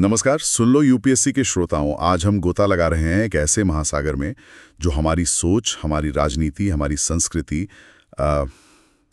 नमस्कार, सुन लो यूपीएससी के श्रोताओं। आज हम गोता लगा रहे हैं एक ऐसे महासागर में जो हमारी सोच, हमारी राजनीति, हमारी संस्कृति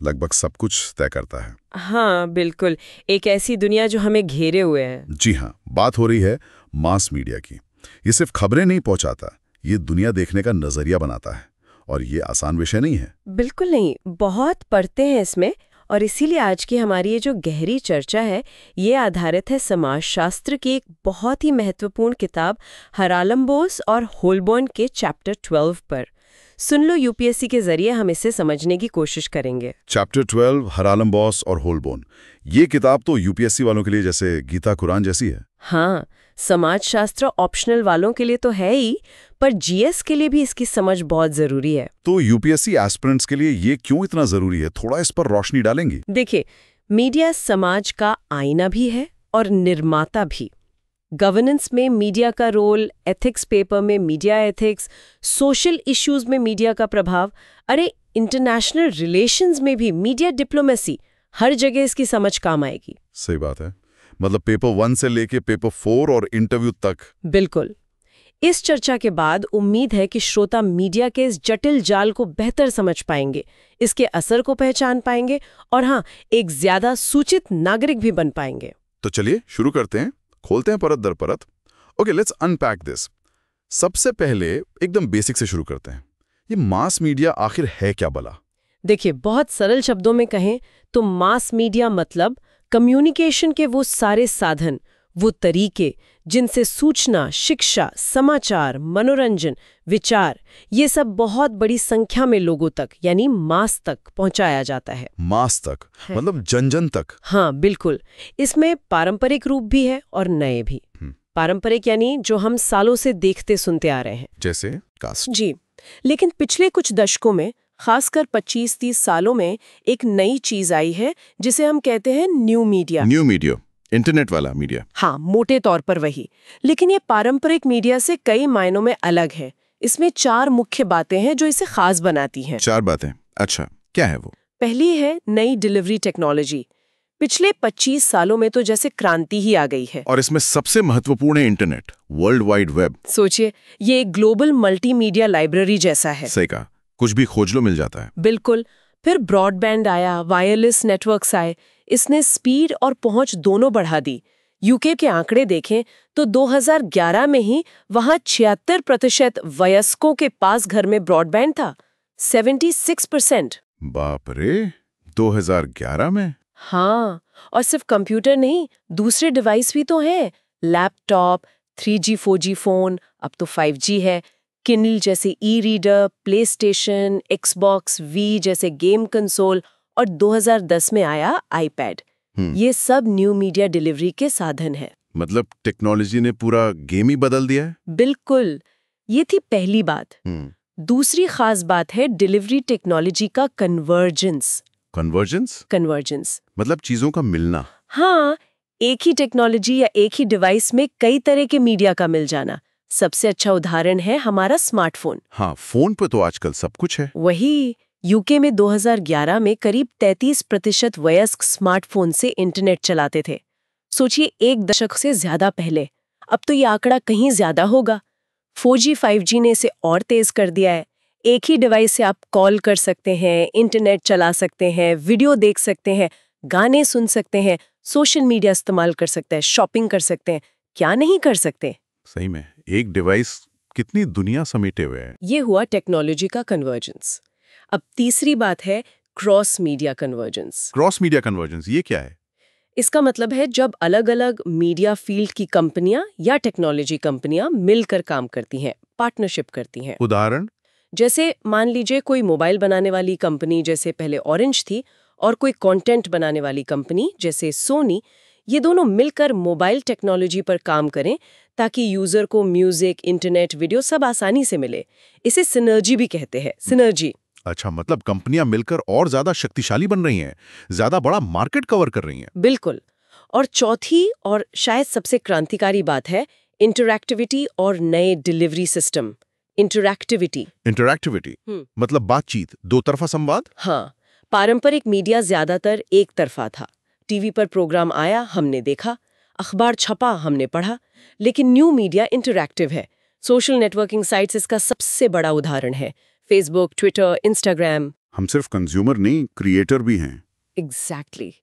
लगभग सब कुछ तय करता है। हाँ बिल्कुल, एक ऐसी दुनिया जो हमें घेरे हुए है। जी हाँ, बात हो रही है मास मीडिया की। ये सिर्फ खबरें नहीं पहुंचाता, ये दुनिया देखने का नजरिया बनाता है। और ये आसान विषय नहीं है। बिल्कुल नहीं, बहुत पढ़ते हैं इसमें। और इसीलिए आज की हमारी ये जो गहरी चर्चा है, ये आधारित है समाजशास्त्र की एक बहुत ही महत्वपूर्ण किताब हरालम्बोस और होलबोर्न के चैप्टर 12 पर। सुन लो यूपीएससी के जरिए हम इसे समझने की कोशिश करेंगे। चैप्टर 12 हरालम्बोस और होलबोर्न। ये किताब तो यूपीएससी वालों के लिए जैसे गीता कुरान जैसी है। हाँ, समाजशास्त्र ऑप्शनल वालों के लिए तो है ही, पर जीएस के लिए भी इसकी समझ बहुत जरूरी है। तो यूपीएससी एस्पिरेंट्स के लिए ये क्यों इतना जरूरी है, थोड़ा इस पर रोशनी डालेंगी? देखिए, मीडिया समाज का आईना भी है और निर्माता भी। गवर्नेंस में मीडिया का रोल, एथिक्स पेपर में मीडिया एथिक्स, सोशल इश्यूज में मीडिया का प्रभाव, अरे इंटरनेशनल रिलेशंस में भी मीडिया डिप्लोमेसी, हर जगह इसकी समझ काम आएगी। सही बात है, मतलब पेपर 1 से लेके पेपर 4 और इंटरव्यू तक। बिल्कुल। इस चर्चा के बाद उम्मीद है कि श्रोता मीडिया के इस जटिल जाल को बेहतर समझ पाएंगे, इसके असर को पहचान पाएंगे और हाँ, एक ज्यादा सूचित नागरिक भी बन पाएंगे। तो चलिए शुरू करते हैं, खोलते हैं परत दर परत। Okay, let's unpack this. सबसे पहले एकदम बेसिक से शुरू करते हैं। ये मास मीडिया आखिर है क्या भला? देखिए, बहुत सरल शब्दों में कहें तो मास मीडिया मतलब कम्युनिकेशन के वो सारे साधन, वो तरीके जिनसे सूचना, शिक्षा, समाचार, मनोरंजन, विचार, ये सब बहुत बड़ी संख्या में लोगों तक यानी मास तक पहुंचाया जाता है। मास तक मतलब जन जन तक? हाँ बिल्कुल। इसमें पारंपरिक रूप भी है और नए भी। पारंपरिक यानी जो हम सालों से देखते सुनते आ रहे हैं, जैसे कास्ट। जी, लेकिन पिछले कुछ दशकों में, खासकर 25-30 सालों में एक नई चीज आई है जिसे हम कहते हैं new media. New media, internet वाला मीडिया। हाँ, मोटे तौर पर वही। लेकिन ये पारंपरिक मीडिया से कई मायनों में अलग है। इसमें 4 मुख्य बातें हैं जो इसे खास बनाती हैं। 4 बातें? अच्छा, क्या है वो? पहली है नई डिलीवरी टेक्नोलॉजी। पिछले 25 सालों में तो जैसे क्रांति ही आ गई है। और इसमें सबसे महत्वपूर्ण है इंटरनेट, वर्ल्ड वाइड वेब। सोचिए, ये एक ग्लोबल मल्टीमीडिया लाइब्रेरी जैसा है। सही कहा, कुछ भी खोज लो मिल जाता है। बिल्कुल। फिर ब्रॉडबैंड आया, वायरलेस नेटवर्क्स आए, इसने स्पीड और पहुंच दोनों बढ़ा दी। यूके के आंकड़े देखें तो 2011 में ही वहां 76% वयस्कों के पास घर में ब्रॉडबैंड था। 76%। बाप रे, 2011 में? हाँ, और सिर्फ कंप्यूटर नहीं, दूसरे डिवाइस भी तो हैं। लैपटॉप, 3G 4G फोन, अब तो 5G है, किंडल जैसे ई-रीडर, प्ले स्टेशन, एक्सबॉक्स वी जैसे गेम कंसोल, और 2010 में आया आईपैड। ये सब न्यू मीडिया डिलीवरी के साधन हैं। मतलब टेक्नोलॉजी ने पूरा गेम ही बदल दिया है। बिल्कुल। ये थी पहली बात। दूसरी खास बात है डिलीवरी टेक्नोलॉजी का कन्वर्जेंस। कन्वर्जेंस मतलब चीजों का मिलना। हाँ, एक ही टेक्नोलॉजी या एक ही डिवाइस में कई तरह के मीडिया का मिल जाना। सबसे अच्छा उदाहरण है हमारा स्मार्टफोन। हाँ, फोन पे तो आजकल सब कुछ है। वही, यूके में 2011 में करीब 33% वयस्क स्मार्टफोन से इंटरनेट चलाते थे। सोचिए, 1 दशक से ज्यादा पहले। अब तो ये आंकड़ा कहीं ज्यादा होगा। 4G 5G ने इसे और तेज कर दिया है। एक ही डिवाइस से आप कॉल कर सकते हैं, इंटरनेट चला सकते हैं, वीडियो देख सकते हैं, गाने सुन सकते हैं, सोशल मीडिया इस्तेमाल कर सकते हैं, शॉपिंग कर सकते हैं, क्या नहीं कर सकते। सही में, एक डिवाइस कितनी दुनिया समेटे हुए है। ये हुआ टेक्नोलॉजी का कन्वर्जेंस। अब तीसरी बात है cross media convergence. Cross media convergence ये क्या है? इसका मतलब है जब अलग-अलग मीडिया फील्ड की कंपनियां या टेक्नोलॉजी कंपनियां मिलकर काम करती हैं, पार्टनरशिप करती हैं। उदाहरण? जैसे मान लीजिए कोई मोबाइल बनाने वाली कंपनी जैसे पहले ऑरेंज थी, और कोई कंटेंट बनाने वाली कंपनी जैसे सोनी, ये दोनों मिलकर मोबाइल टेक्नोलॉजी पर काम करें ताकि यूजर को म्यूजिक, इंटरनेट, वीडियो सब आसानी से मिले। इसे सिनर्जी भी कहते हैं, सिनर्जी। अच्छा, मतलब कंपनियां मिलकर और ज्यादा शक्तिशाली बन रही हैं, ज्यादा बड़ा मार्केट कवर कर रही हैं। बिल्कुल। और चौथी और शायद सबसे क्रांतिकारी बात है इंटरैक्टिविटी और नए डिलीवरी सिस्टम। इंटरैक्टिविटी मतलब बातचीत, दो तरफा संवाद। हाँ, पारंपरिक मीडिया ज्यादातर एक तरफा था। टीवी पर प्रोग्राम आया, हमने देखा। अखबार छपा, हमने पढ़ा, लेकिन न्यू मीडिया इंटरैक्टिव है। सोशल नेटवर्किंग साइट्स इसका सबसे बड़ा उदाहरण है। Facebook, Twitter, Instagram. हम सिर्फ कंज्यूमर नहीं, क्रिएटर भी हैं। एग्जैक्टली।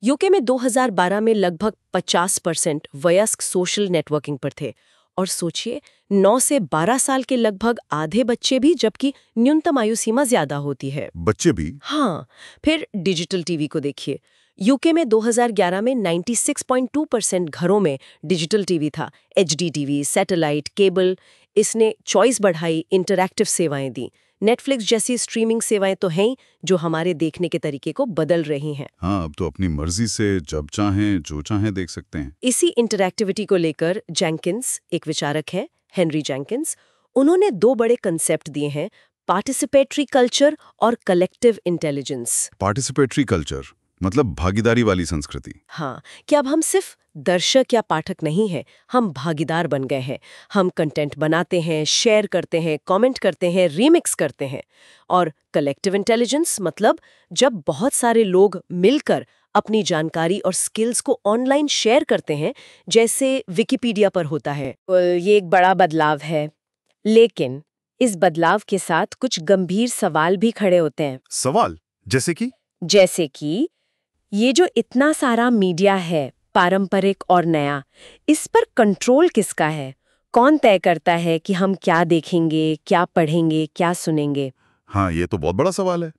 यूके में 2012 में लगभग 50% वयस्क सोशल नेटवर्किंग पर थे। और सोचिए, 9 से 12 साल के लगभग आधे बच्चे भी, जबकि न्यूनतम आयु सीमा ज्यादा होती है। बच्चे भी? हाँ। फिर डिजिटल टीवी को देखिए। यूके में 2011 में 96.2% घरों में डिजिटल टीवी था। HD TV, satellite, cable. इसने चॉइस बढ़ाई, इंटरैक्टिव सेवाएं दी। नेटफ्लिक्स जैसी स्ट्रीमिंग सेवाएं तो हैं ही, जो हमारे देखने के तरीके को बदल रही हैं। हाँ, अब तो अपनी मर्जी से जब चाहें जो चाहें देख सकते हैं। इसी इंटरैक्टिविटी को लेकर जेंकिंस, एक विचारक हैं, हेनरी जेंकिंस, उन्होंने 2 बड़े कंसेप्ट दिए हैं, पार्टिसिपेटरी कल्चर और कलेक्टिव इंटेलिजेंस। पार्टिसिपेटरी कल्चर मतलब भागीदारी वाली संस्कृति। हाँ, कि अब हम सिर्फ दर्शक या पाठक नहीं हैं, हम भागीदार बन गए हैं। हम कंटेंट बनाते हैं, शेयर करते हैं, कमेंट करते हैं, रीमिक्स करते हैं। और कलेक्टिव इंटेलिजेंस मतलब जब बहुत सारे लोग मिलकर अपनी जानकारी और स्किल्स को ऑनलाइन शेयर करते हैं, जैसे विकिपीडिया पर होता है। ये एक बड़ा बदलाव है, लेकिन इस बदलाव के साथ कुछ गंभीर सवाल भी खड़े होते हैं। सवाल जैसे कि ये जो इतना सारा मीडिया है, पारंपरिक और नया, इस पर कंट्रोल किसका है? कौन तय करता है कि हम क्या देखेंगे, क्या पढ़ेंगे, क्या सुनेंगे? हाँ, ये तो बहुत बड़ा सवाल है।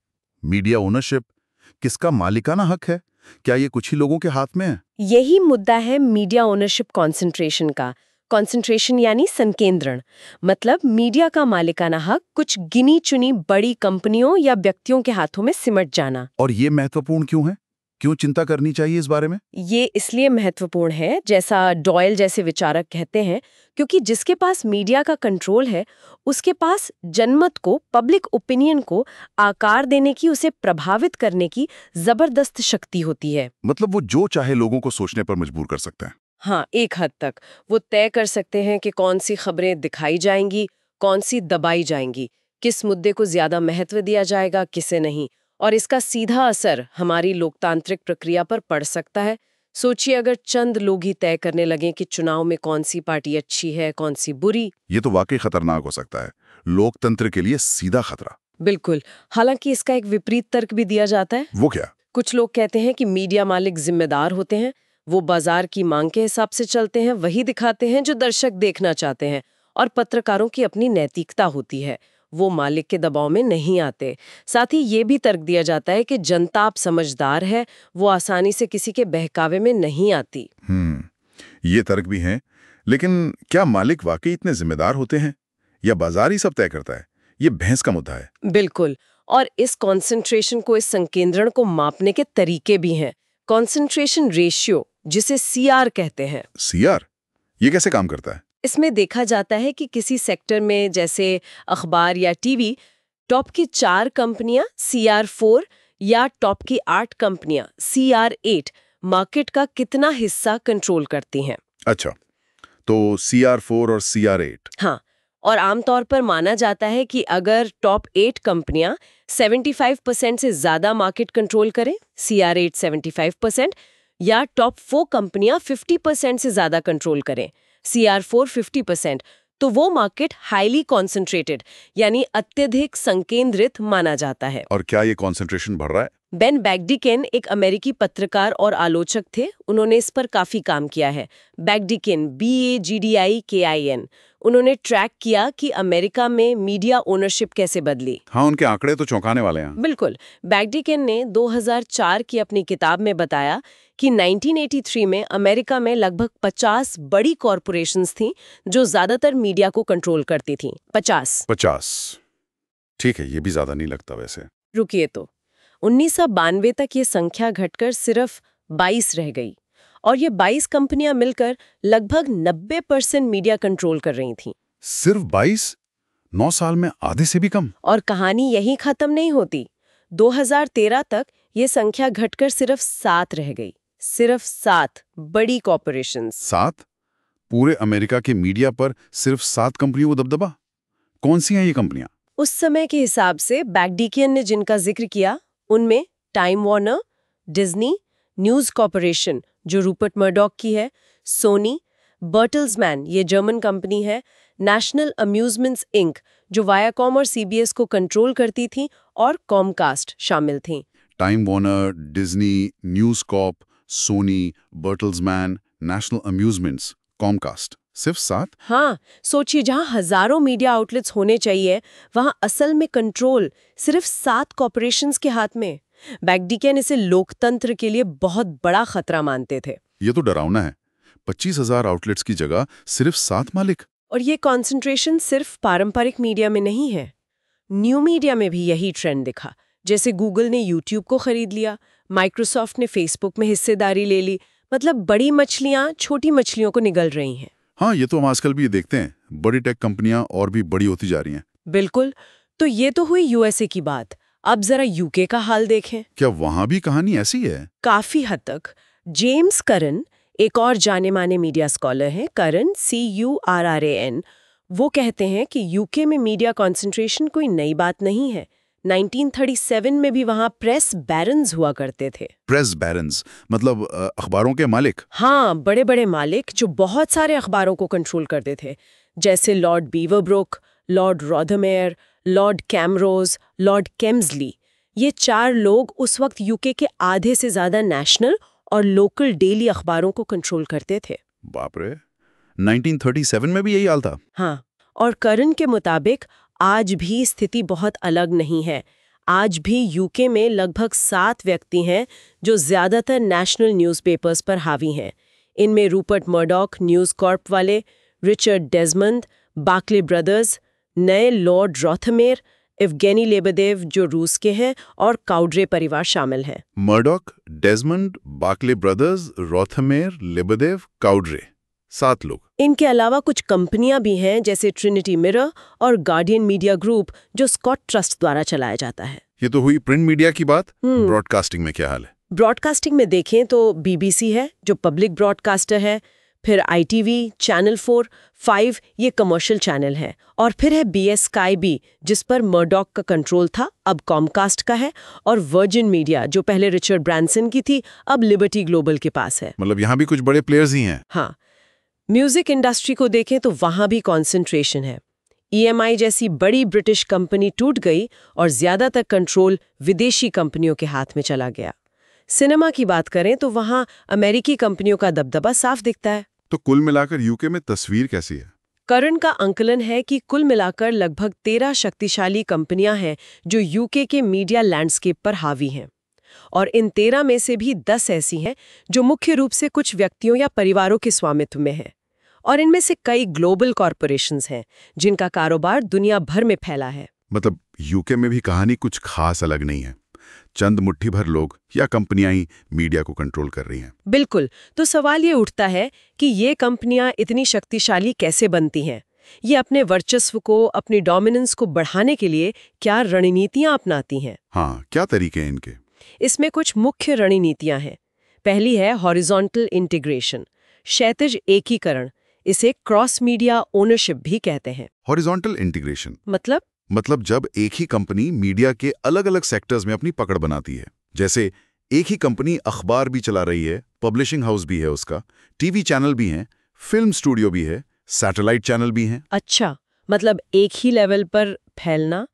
मीडिया ओनरशिप, किसका मालिकाना हक है? क्या ये कुछ ही लोगों के हाथ में है? यही मुद्दा है मीडिया ओनरशिप कॉन्सेंट्रेशन का। कॉन्सेंट्रेशन यानी संकेंद्रण। मतलब मीडिया का मालिकाना हक कुछ गिनी चुनी बड़ी कंपनियों या व्यक्तियों के हाथों में सिमट जाना। और ये महत्वपूर्ण क्यों है? क्यों चिंता करनी चाहिए इस बारे में? ये इसलिए महत्वपूर्ण है, जैसा डॉयल जैसे विचारक कहते हैं, क्योंकि जिसके पास मीडिया का कंट्रोल है, उसके पास जनमत को, पब्लिक ओपिनियन को आकार देने की, उसे प्रभावित करने की जबरदस्त शक्ति होती है। मतलब वो जो चाहे लोगों को सोचने पर मजबूर कर सकते हैं। हाँ, एक हद तक वो तय कर सकते हैं कि कौन सी खबरें दिखाई जाएंगी, कौन सी दबाई जाएंगी, किस मुद्दे को ज्यादा महत्व दिया जाएगा, किसे नहीं। और इसका सीधा असर हमारी लोकतांत्रिक प्रक्रिया पर पड़ सकता है। सोचिए, अगर चंद लोग ही तय करने लगें कि चुनाव में कौन सी पार्टी अच्छी है, कौन सी बुरी। ये तो वाकई खतरनाक हो सकता है, लोकतंत्र के लिए सीधा खतरा। बिल्कुल। हालांकि इसका एक विपरीत तर्क भी दिया जाता है। वो क्या? कुछ लोग कहते हैं कि मीडिया मालिक जिम्मेदार होते हैं, वो बाजार की मांग के हिसाब से चलते हैं, वही दिखाते हैं जो दर्शक देखना चाहते हैं। और पत्रकारों की अपनी नैतिकता होती है, वो मालिक के दबाव में नहीं आते। साथ ही ये भी तर्क दिया जाता है कि जनता आप समझदार है, वो आसानी से किसी के बहकावे में नहीं आती। ये तर्क भी हैं, लेकिन क्या मालिक वाकई इतने जिम्मेदार होते हैं या बाजार ही सब तय करता है? ये बहस का मुद्दा है। बिल्कुल। और इस कॉन्सेंट्रेशन को, इस संकेंद्रण को मापने के तरीके भी हैं। कॉन्सेंट्रेशन रेशियो, जिसे CR कहते हैं। CR? ये कैसे काम करता है? इसमें देखा जाता है कि किसी सेक्टर में, जैसे अखबार या टीवी, टॉप की 4 कंपनियां CR4 या टॉप की 8 कंपनियां CR8 मार्केट का कितना हिस्सा कंट्रोल करती हैं। अच्छा, तो CR4 और CR8। हाँ, और आमतौर पर माना जाता है कि अगर टॉप 8 कंपनियां 75% से ज्यादा मार्केट कंट्रोल करें, CR8 75%, या टॉप 4 कंपनियां 50% से ज्यादा कंट्रोल करें, CR4 50%, तो वो मार्केट हाईली कॉन्सेंट्रेटेड यानी अत्यधिक संकेंद्रित माना जाता है। और क्या ये कॉन्सेंट्रेशन बढ़ रहा है? बेन बैगडिकेन एक अमेरिकी पत्रकार और आलोचक थे, उन्होंने इस पर काफी काम किया है। बैगडिकेन, BAGDIKIN, उन्होंने ट्रैक किया कि अमेरिका में मीडिया ओनरशिप कैसे बदली। हाँ, उनके आंकड़े तो चौंकाने वाले हैं। बिल्कुल। बैगडिकेन ने 2004 की अपनी किताब में बताया कि 1983 में अमेरिका में लगभग 50 बड़ी कॉरपोरेशंस थीं जो ज्यादातर मीडिया को कंट्रोल करती थीं। 50। ठीक है, ये भी ज्यादा नहीं लगता वैसे। रुकिए तो 1992 तक ये संख्या घटकर सिर्फ 22 रह गई, और ये 22 कंपनियां मिलकर लगभग 90% मीडिया कंट्रोल कर रही थीं। सिर्फ 22? 9 साल में आधे से भी कम। और कहानी यहीं खत्म नहीं होती। 2013 तक ये संख्या घटकर सिर्फ 7 रह गई। सिर्फ 7 बड़ी कॉर्पोरेशंस। 7? पूरे अमेरिका के मीडिया पर सिर्फ 7 कंपनियों को दबदबा? कौन सी हैं ये कंपनियां? उस समय के हिसाब से बैगडिकियन ने जिनका जिक्र किया, उनमें Time Warner, Disney, News Corporation जो रूपर्ट मर्डॉक की है, सोनी, बर्टल्समैन ये जर्मन कंपनी है, नेशनल अम्यूजमेंट्स इंक जो वायाकॉम और सीबीएस को कंट्रोल करती थी, और कॉमकास्ट शामिल थी। Time Warner, Disney, News Corp, Sony, Bertelsmann, National Amusements, Comcast, सिर्फ 7? हाँ, सोचिए जहां हजारों मीडिया आउटलेट्स होने चाहिए, वहां असल में कंट्रोल सिर्फ 7 कॉर्पोरेशंस के हाथ में। बैक्डिकेन इसे लोकतंत्र के लिए बहुत बड़ा खतरा मानते थे। ये तो डरावना है। 25,000 आउटलेट्स की जगह सिर्फ 7 मालिक। और ये कॉन्सेंट्रेशन सिर्फ पारंपरिक मीडिया में नहीं है, न्यू मीडिया में भी यही ट्रेंड दिखा। जैसे गूगल ने यूट्यूब को खरीद लिया, माइक्रोसॉफ्ट ने फेसबुक में हिस्सेदारी ले ली। मतलब बड़ी मछलियां छोटी मछलियों को निगल रही हैं। हाँ, ये तो हम आजकल भी देखते हैं। बड़ी टेक कंपनियां और भी बड़ी होती जा रही हैं। बिल्कुल। तो ये तो हुई यूएसए की बात। अब जरा यूके का हाल देखें। क्या वहां भी कहानी ऐसी है? काफी हद तक। जेम्स करन, एक और जाने माने मीडिया स्कॉलर हैं, करन CURRAN, वो कहते हैं कि यूके में मीडिया कॉन्सेंट्रेशन कोई नई बात नहीं है। 1937 में भी वहां प्रेस बैरन्स हुआ करते थे। प्रेस बैरन्स मतलब अखबारों के मालिक? हाँ, बड़े बड़े मालिक जो बहुत सारे अखबारों को कंट्रोल करते थे, जैसे लॉर्ड बीवरब्रुक, लॉर्ड रॉथरमेयर, लॉर्ड कैमरोज, लॉर्ड केम्सली। ये 4 लोग उस वक्त यूके के आधे से ज्यादा नेशनल और लोकल डेली अखबारों को कंट्रोल करते थे। बाप रे, 1937 में भी यही हाल था? हाँ, और करन के मुताबिक आज भी स्थिति बहुत अलग नहीं है। आज भी यूके में लगभग 7 व्यक्ति हैं जो ज्यादातर नेशनल न्यूज़पेपर्स पर हावी हैं। इनमें रूपर्ट मर्डॉक न्यूज़ कॉर्प वाले, रिचर्ड डेजमंड, बार्कले ब्रदर्स, नए लॉर्ड रॉथरमेयर, इवगेनी लेबेदेव जो रूस के हैं, और काउड्रे परिवार शामिल हैं। Murdoch, Desmond, Barclay brothers, Rothermere, Lebedev, Cowdray, 7 लोग। इनके अलावा कुछ कंपनियां भी हैं जैसे ट्रिनिटी मिरर और गार्डियन मीडिया ग्रुप जो स्कॉट ट्रस्ट द्वारा चलाया जाता है। ये तो हुई प्रिंट मीडिया की बात। ब्रॉडकास्टिंग में क्या हाल है? ब्रॉडकास्टिंग में देखें तो बीबीसी है जो पब्लिक ब्रॉडकास्टर है, फिर ITV, चैनल 4, 5 ये कमर्शियल चैनल है, और फिर है BS स्काई भी जिस पर मर्डॉक का कंट्रोल था, अब कॉमकास्ट का है, और वर्जिन मीडिया जो पहले रिचर्ड ब्रांसन की थी, अब लिबर्टी ग्लोबल के पास है। मतलब यहाँ भी कुछ बड़े प्लेयर्स ही हैं। हाँ, म्यूजिक इंडस्ट्री को देखें तो वहां भी कॉन्सेंट्रेशन है। EMI जैसी बड़ी ब्रिटिश कंपनी टूट गई और ज्यादातर कंट्रोल विदेशी कंपनियों के हाथ में चला गया। सिनेमा की बात करें तो वहां अमेरिकी कंपनियों का दबदबा साफ दिखता है। तो कुल मिलाकर यूके में तस्वीर कैसी है? करन का आंकलन है कि कुल मिलाकर लगभग 13 शक्तिशाली कंपनियां हैं जो यूके के मीडिया लैंडस्केप पर हावी हैं, और इन 13 में से भी 10 ऐसी हैं जो मुख्य रूप से कुछ व्यक्तियों या परिवारों के स्वामित्व में हैं, और इनमें से कई ग्लोबल कॉरपोरेशंस हैं जिनका कारोबार दुनिया भर में फैला है। मतलब यूके में भी कहानी कुछ खास अलग नहीं है। चंद मुट्ठी भर लोग या कंपनियां ही मीडिया को कंट्रोल कर रही हैं। बिल्कुल। तो सवाल ये उठता है कि ये कंपनियां इतनी शक्तिशाली कैसे बनती हैं? ये अपने वर्चस्व को, अपनी डोमिनेंस को बढ़ाने के लिए क्या रणनीतियां अपनाती हैं? हाँ, क्या तरीके हैं इनके? इसमें कुछ मुख्य रणनीतियां हैं। पहली है हॉरिजॉन्टल इंटीग्रेशन, क्षैतिज एकीकरण। इसे क्रॉस मीडिया ओनरशिप भी कहते हैं। हॉरिजॉन्टल इंटीग्रेशन मतलब जब एक ही कंपनी मीडिया के अलग-अलग सेक्टर्स में अपनी पकड़ बनाती है। जैसे एक ही कंपनी अखबार भी चला रही है, पब्लिशिंग हाउस भी है उसका, टीवी चैनल भी हैं, फिल्म स्टूडियो भी है, सैटेलाइट चैनल भी हैं। अच्छा, मतलब एक ही लेवल पर फैलना,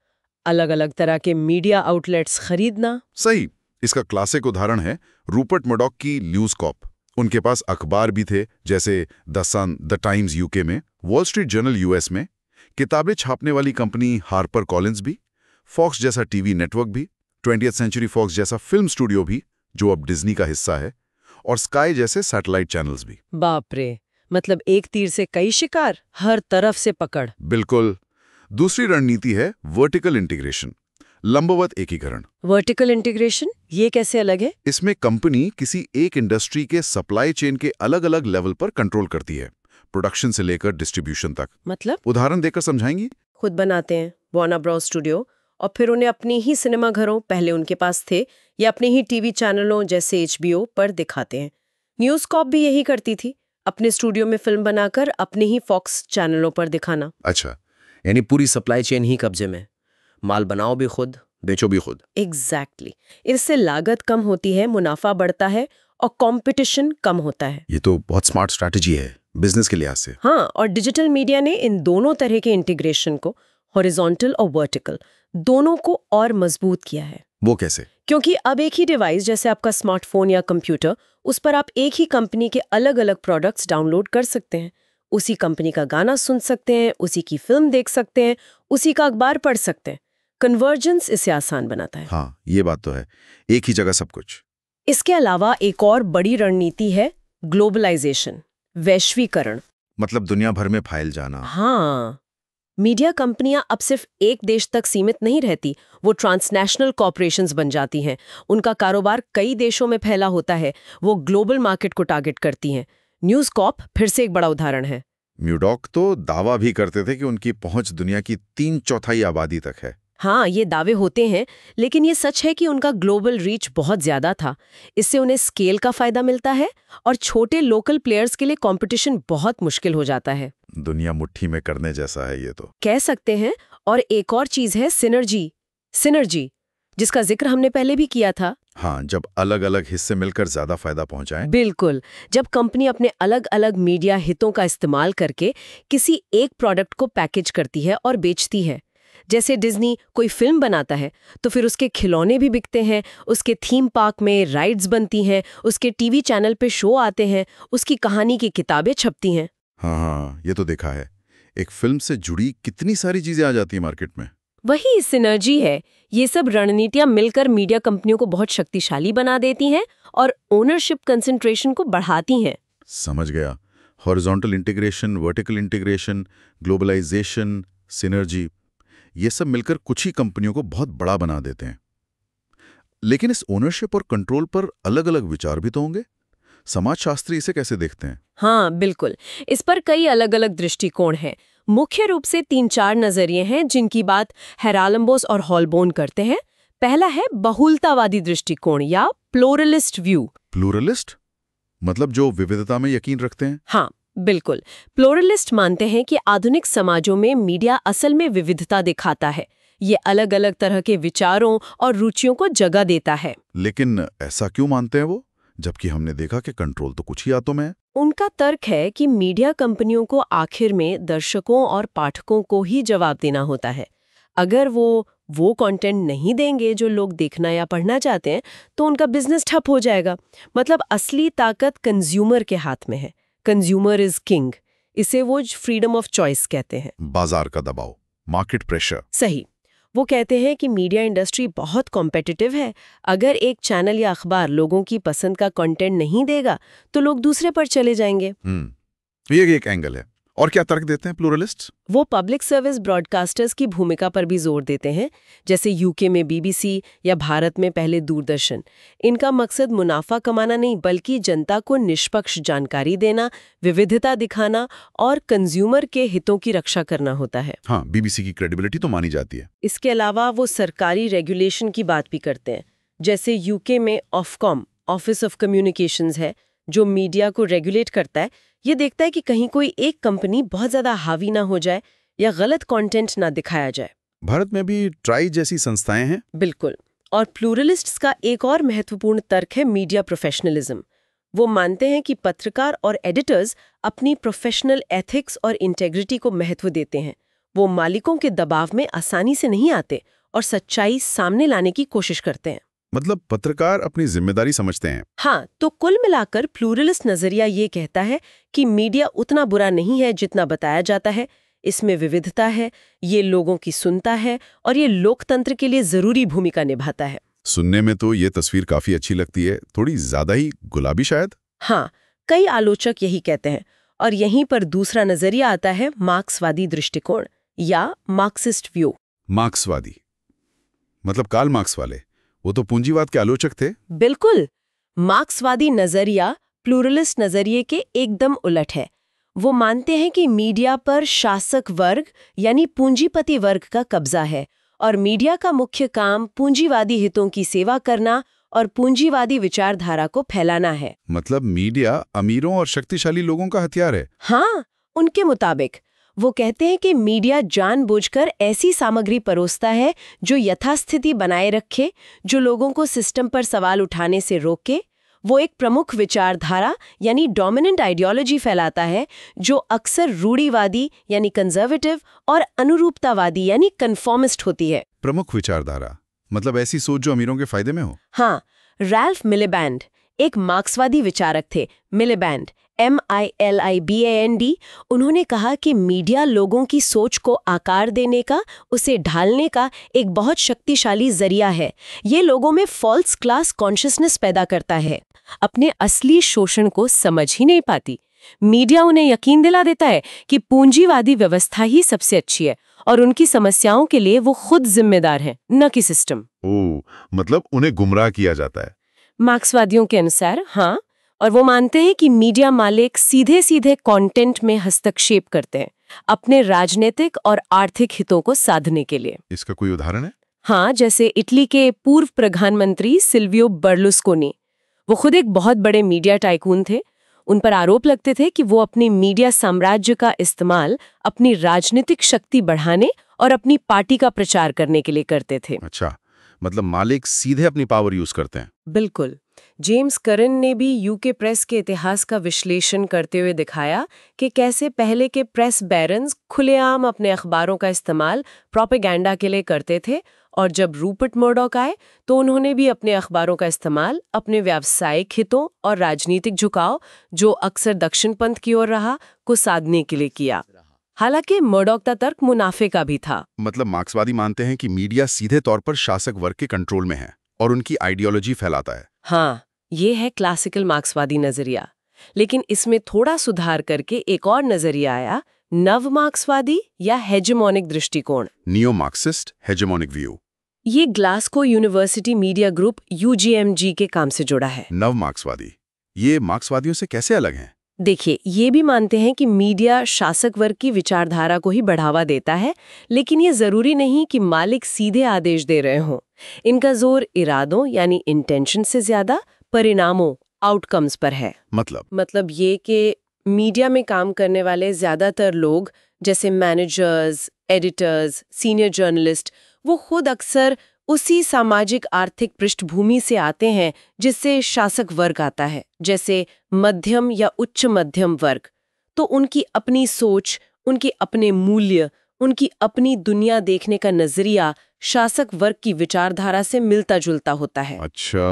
अलग-अलग तरह के मीडिया आउटलेट्स खरीदना। सही। इसका क्लासिक उदाहरण है रूपर्ट मर्डॉक की न्यूज़ कॉर्प। उनके पास अखबार भी थे, जैसे the Sun, the Times UK में, वॉल स्ट्रीट जर्नल यूएस में, किताबें छापने वाली कंपनी हार्पर कॉलिंस भी, फॉक्स जैसा टीवी नेटवर्क भी, 20th सेंचुरी फॉक्स जैसा फिल्म स्टूडियो भी जो अब डिज्नी का हिस्सा है, और स्काई जैसे सैटेलाइट चैनल्स भी। बाप रे, मतलब एक तीर से कई शिकार, हर तरफ से पकड़। बिल्कुल। दूसरी रणनीति है वर्टिकल इंटीग्रेशन, लंबवत एकीकरण। वर्टिकल इंटीग्रेशन ये कैसे अलग है? इसमें कंपनी किसी एक इंडस्ट्री के सप्लाई चेन के अलग-अलग लेवल पर कंट्रोल करती है, प्रोडक्शन से लेकर डिस्ट्रीब्यूशन तक। मतलब उदाहरण देकर समझाएंगी? खुद बनाते हैं वार्नर ब्रॉस स्टूडियो, और फिर उन्हें अपनी ही सिनेमा घरों, पहले उनके पास थे, या अपने ही टीवी चैनलों जैसे HBO पर दिखाते हैं। न्यूज़ कॉर्प भी यही करती थी, अपने स्टूडियो में फिल्म बनाकर अपने ही फॉक्स चैनलों पर दिखाना। अच्छा, यानी पूरी सप्लाई चेन ही कब्जे में, माल बनाओ भी खुद, बेचो भी खुद। एग्जैक्टली। इससे लागत कम होती है, मुनाफा बढ़ता है, और कंपटीशन कम होता है। ये तो बहुत स्मार्ट स्ट्रैटेजी है बिजनेस के लिहाज से। हाँ, और डिजिटल मीडिया ने इन दोनों तरह के इंटीग्रेशन को, हॉरिजॉन्टल और वर्टिकल, दोनों को और मजबूत किया है। वो कैसे? क्योंकि अब एक ही डिवाइस, जैसे आपका स्मार्टफोन या कंप्यूटर, उस पर आप एक ही कंपनी के अलग अलग प्रोडक्ट्स डाउनलोड कर सकते हैं। उसी कंपनी का गाना सुन सकते हैं, उसी की फिल्म देख सकते हैं, उसी का अखबार पढ़ सकते हैं। कन्वर्जेंस इसे आसान बनाता है। हाँ, ये बात तो है, एक ही जगह सब कुछ। इसके अलावा एक और बड़ी रणनीति है ग्लोबलाइजेशन, वैश्वीकरण। मतलब दुनिया भर में फैल जाना। हाँ, मीडिया कंपनियां अब सिर्फ एक देश तक सीमित नहीं रहती, वो ट्रांसनेशनल कॉर्पोरेशंस बन जाती हैं। उनका कारोबार कई देशों में फैला होता है, वो ग्लोबल मार्केट को टारगेट करती हैं। न्यूज़ कॉर्प फिर से एक बड़ा उदाहरण है। म्यूडॉक तो दावा भी करते थे कि उनकी पहुंच दुनिया की 3/4 आबादी तक है। हाँ, ये दावे होते हैं, लेकिन ये सच है कि उनका ग्लोबल रीच बहुत ज्यादा था। इससे उन्हें स्केल का फायदा मिलता है और छोटे लोकल प्लेयर्स के लिए कंपटीशन बहुत मुश्किल हो जाता है। दुनिया मुट्ठी में करने जैसा है ये तो कह सकते हैं। और एक और चीज है सिनर्जी, जिसका जिक्र हमने पहले भी किया था। हाँ, जब अलग अलग हिस्से मिलकर ज्यादा फायदा पहुंचाएं। बिल्कुल, जब कंपनी अपने अलग अलग मीडिया हितों का इस्तेमाल करके किसी एक प्रोडक्ट को पैकेज करती है और बेचती है। जैसे डिज्नी कोई फिल्म बनाता है तो फिर उसके खिलौने भी बिकते हैं, उसके थीम पार्क में राइड्स बनती हैं, उसके टीवी चैनल पे शो आते हैं, उसकी कहानी की किताबें छपती हैं। हाँ, ये तो देखा है। एक फिल्म से जुड़ी कितनी सारी चीजें आ जाती है मार्केट में। वही सिनर्जी है। ये सब रणनीतियां मिलकर मीडिया कंपनियों को बहुत शक्तिशाली बना देती हैं और ओनरशिप कंसंट्रेशन को बढ़ाती हैं। समझ गया। Horizontal integration, vertical integration, globalisation, synergy, ये सब मिलकर कुछ ही कंपनियों को बहुत बड़ा बना देते हैं। लेकिन इस ओनरशिप और कंट्रोल पर अलग अलग विचार भी तो होंगे। समाजशास्त्री इसे कैसे देखते हैं? हाँ, बिल्कुल। इस पर कई अलग अलग दृष्टिकोण हैं। मुख्य रूप से 3-4 नजरिए हैं जिनकी बात हेराल्म्बोस और हॉलबोर्न करते हैं। पहला है बहुलतावादी दृष्टिकोण या प्लोरलिस्ट व्यू। प्लूरलिस्ट मतलब जो विविधता में यकीन रखते हैं? हाँ, बिल्कुल। प्लोरलिस्ट मानते हैं कि आधुनिक समाजों में मीडिया असल में विविधता दिखाता है। ये अलग अलग तरह के विचारों और रुचियों को जगह देता है। लेकिन ऐसा क्यों मानते हैं वो, जबकि हमने देखा कि कंट्रोल तो कुछ ही हाथों में है? उनका तर्क है कि मीडिया कंपनियों को आखिर में दर्शकों और पाठकों को ही जवाब देना होता है। अगर वो कंटेंट नहीं देंगे जो लोग देखना या पढ़ना चाहते हैं, तो उनका बिजनेस ठप हो जाएगा। मतलब असली ताकत कंज्यूमर के हाथ में है। Consumer is king. इसे वो फ्रीडम ऑफ चॉइस कहते हैं। बाजार का दबाव, मार्केट प्रेशर। सही। वो कहते हैं कि मीडिया इंडस्ट्री बहुत कॉम्पिटिटिव है। अगर एक चैनल या अखबार लोगों की पसंद का कंटेंट नहीं देगा तो लोग दूसरे पर चले जाएंगे। ये एक एंगल है। और क्या तर्क देते हैं प्लूरलिस्ट? वो पब्लिक सर्विस ब्रॉडकास्टर्स की भूमिका पर भी जोर देते हैं, जैसे यूके में बीबीसी या भारत में पहले दूरदर्शन। इनका मकसद मुनाफा कमाना नहीं, बल्कि जनता को निष्पक्ष जानकारी देना, विविधता दिखाना और कंज्यूमर के हितों की रक्षा करना होता है। हाँ, बीबीसी की क्रेडिबिलिटी तो मानी जाती है। इसके अलावा वो सरकारी रेगुलेशन की बात भी करते हैं। जैसे यूके में ऑफकॉम, ऑफिस ऑफ कम्युनिकेशंस है, जो मीडिया को रेगुलेट करता है। ये देखता है कि कहीं कोई एक कंपनी बहुत ज्यादा हावी ना हो जाए या गलत कंटेंट ना दिखाया जाए। भारत में भी ट्राई जैसी संस्थाएं हैं। बिल्कुल। और प्लूरलिस्ट्स का एक और महत्वपूर्ण तर्क है मीडिया प्रोफेशनलिज्म। वो मानते हैं कि पत्रकार और एडिटर्स अपनी प्रोफेशनल एथिक्स और इंटेग्रिटी को महत्व देते हैं। वो मालिकों के दबाव में आसानी से नहीं आते और सच्चाई सामने लाने की कोशिश करते हैं। मतलब पत्रकार अपनी जिम्मेदारी समझते हैं। हाँ, तो कुल मिलाकर प्लूरलिस्ट नजरिया ये कहता है कि मीडिया उतना बुरा नहीं है जितना बताया जाता है। इसमें विविधता है, ये लोगों की सुनता है और ये लोकतंत्र के लिए जरूरी भूमिका निभाता है। सुनने में तो ये तस्वीर काफी अच्छी लगती है, थोड़ी ज्यादा ही गुलाबी शायद। हाँ, कई आलोचक यही कहते हैं। और यहीं पर दूसरा नजरिया आता है मार्क्सवादी दृष्टिकोण या मार्क्सिस्ट व्यू। मार्क्सवादी मतलब कार्ल मार्क्स वाले, वो तो पूंजीवाद के आलोचक थे। बिल्कुल। मार्क्सवादी नजरिया प्लूरलिस्ट नजरिए के एकदम उलट है। वो मानते हैं कि मीडिया पर शासक वर्ग यानी पूंजीपति वर्ग का कब्जा है और मीडिया का मुख्य काम पूंजीवादी हितों की सेवा करना और पूंजीवादी विचारधारा को फैलाना है। मतलब मीडिया अमीरों और शक्तिशाली लोगों का हथियार है। हाँ, उनके मुताबिक। वो कहते हैं कि मीडिया जानबूझकर ऐसी सामग्री परोसता है जो यथास्थिति बनाए रखे, जो लोगों को सिस्टम पर सवाल उठाने से रोके। वो एक प्रमुख विचारधारा यानी डोमिनेंट आइडियोलॉजी फैलाता है जो अक्सर रूढ़िवादी यानी कंजर्वेटिव और अनुरूपतावादी यानी कन्फॉर्मिस्ट होती है। प्रमुख विचारधारा मतलब ऐसी सोच जो अमीरों के फायदे में हो। हाँ, रैल्फ मिलिबैंड एक मार्क्सवादी विचारक थे। मिलिबैंड MILIBAND उन्होंने कहा कि मीडिया लोगों की सोच को आकार देने का, उसे ढालने का एक बहुत शक्तिशाली जरिया है। ये लोगों में फॉल्स क्लास कॉन्शियसनेस पैदा करता है। अपने असली शोषण को समझ ही नहीं पाती। मीडिया उन्हें यकीन दिला देता है कि पूंजीवादी व्यवस्था ही सबसे अच्छी है और उनकी समस्याओं के लिए वो खुद जिम्मेदार है, न कि सिस्टम। ओह, मतलब उन्हें गुमराह किया जाता है। मार्क्सवादियों के अनुसार हाँ, और वो मानते हैं कि मीडिया मालिक सीधे सीधे कंटेंट में हस्तक्षेप करते हैं अपने राजनीतिक और आर्थिक हितों को साधने के लिए। इसका कोई उदाहरण है? हाँ, जैसे इटली के पूर्व प्रधानमंत्री सिल्वियो बर्लुस्कोनी, वो खुद एक बहुत बड़े मीडिया टाइकून थे। उन पर आरोप लगते थे कि वो अपनी मीडिया साम्राज्य का इस्तेमाल अपनी राजनीतिक शक्ति बढ़ाने और अपनी पार्टी का प्रचार करने के लिए करते थे। अच्छा, मतलब मालिक सीधे अपनी पावर यूज करते हैं। बिल्कुल। जेम्स करन ने भी यूके प्रेस के इतिहास का विश्लेषण करते हुए दिखाया कि कैसे पहले के प्रेस बैरन्स खुलेआम अपने अखबारों का इस्तेमाल प्रोपेगेंडा के लिए करते थे, और जब रूपर्ट मर्डॉक आए तो उन्होंने भी अपने अखबारों का इस्तेमाल अपने व्यावसायिक हितों और राजनीतिक झुकाव, जो अक्सर दक्षिणपंथ की ओर रहा, को साधने के लिए किया। हालांकि मर्डॉक का तर्क मुनाफे का भी था। मतलब मार्क्सवादी मानते हैं कि मीडिया सीधे तौर पर शासक वर्ग के कंट्रोल में है और उनकी आइडियोलॉजी फैलाता है। हाँ, ये है क्लासिकल मार्क्सवादी नजरिया। लेकिन इसमें थोड़ा सुधार करके एक और नजरिया आया, नव मार्क्सवादी या हेजेमोनिक दृष्टिकोण। Neo Marxist hegemonic view. ये Glasgow university media group UGMG के काम से जुड़ा है। नव मार्क्सवादी ये मार्क्सवादियों से कैसे अलग हैं? देखिए, ये भी मानते हैं कि मीडिया शासक वर्ग की विचारधारा को ही बढ़ावा देता है, लेकिन ये जरूरी नहीं कि मालिक सीधे आदेश दे रहे हों। इनका जोर इरादों यानी इंटेंशन से ज्यादा परिणामों आउटकम्स पर है। मतलब ये कि मीडिया में काम करने वाले ज्यादातर लोग, जैसे मैनेजर्स, एडिटर्स, सीनियर जर्नलिस्ट, वो खुद अक्सर उसी सामाजिक आर्थिक पृष्ठभूमि से आते हैं जिससे शासक वर्ग आता है, जैसे मध्यम या उच्च मध्यम वर्ग। तो उनकी अपनी सोच, उनके अपने मूल्य, उनकी अपनी दुनिया देखने का नजरिया शासक वर्ग की विचारधारा से मिलता जुलता होता है। अच्छा,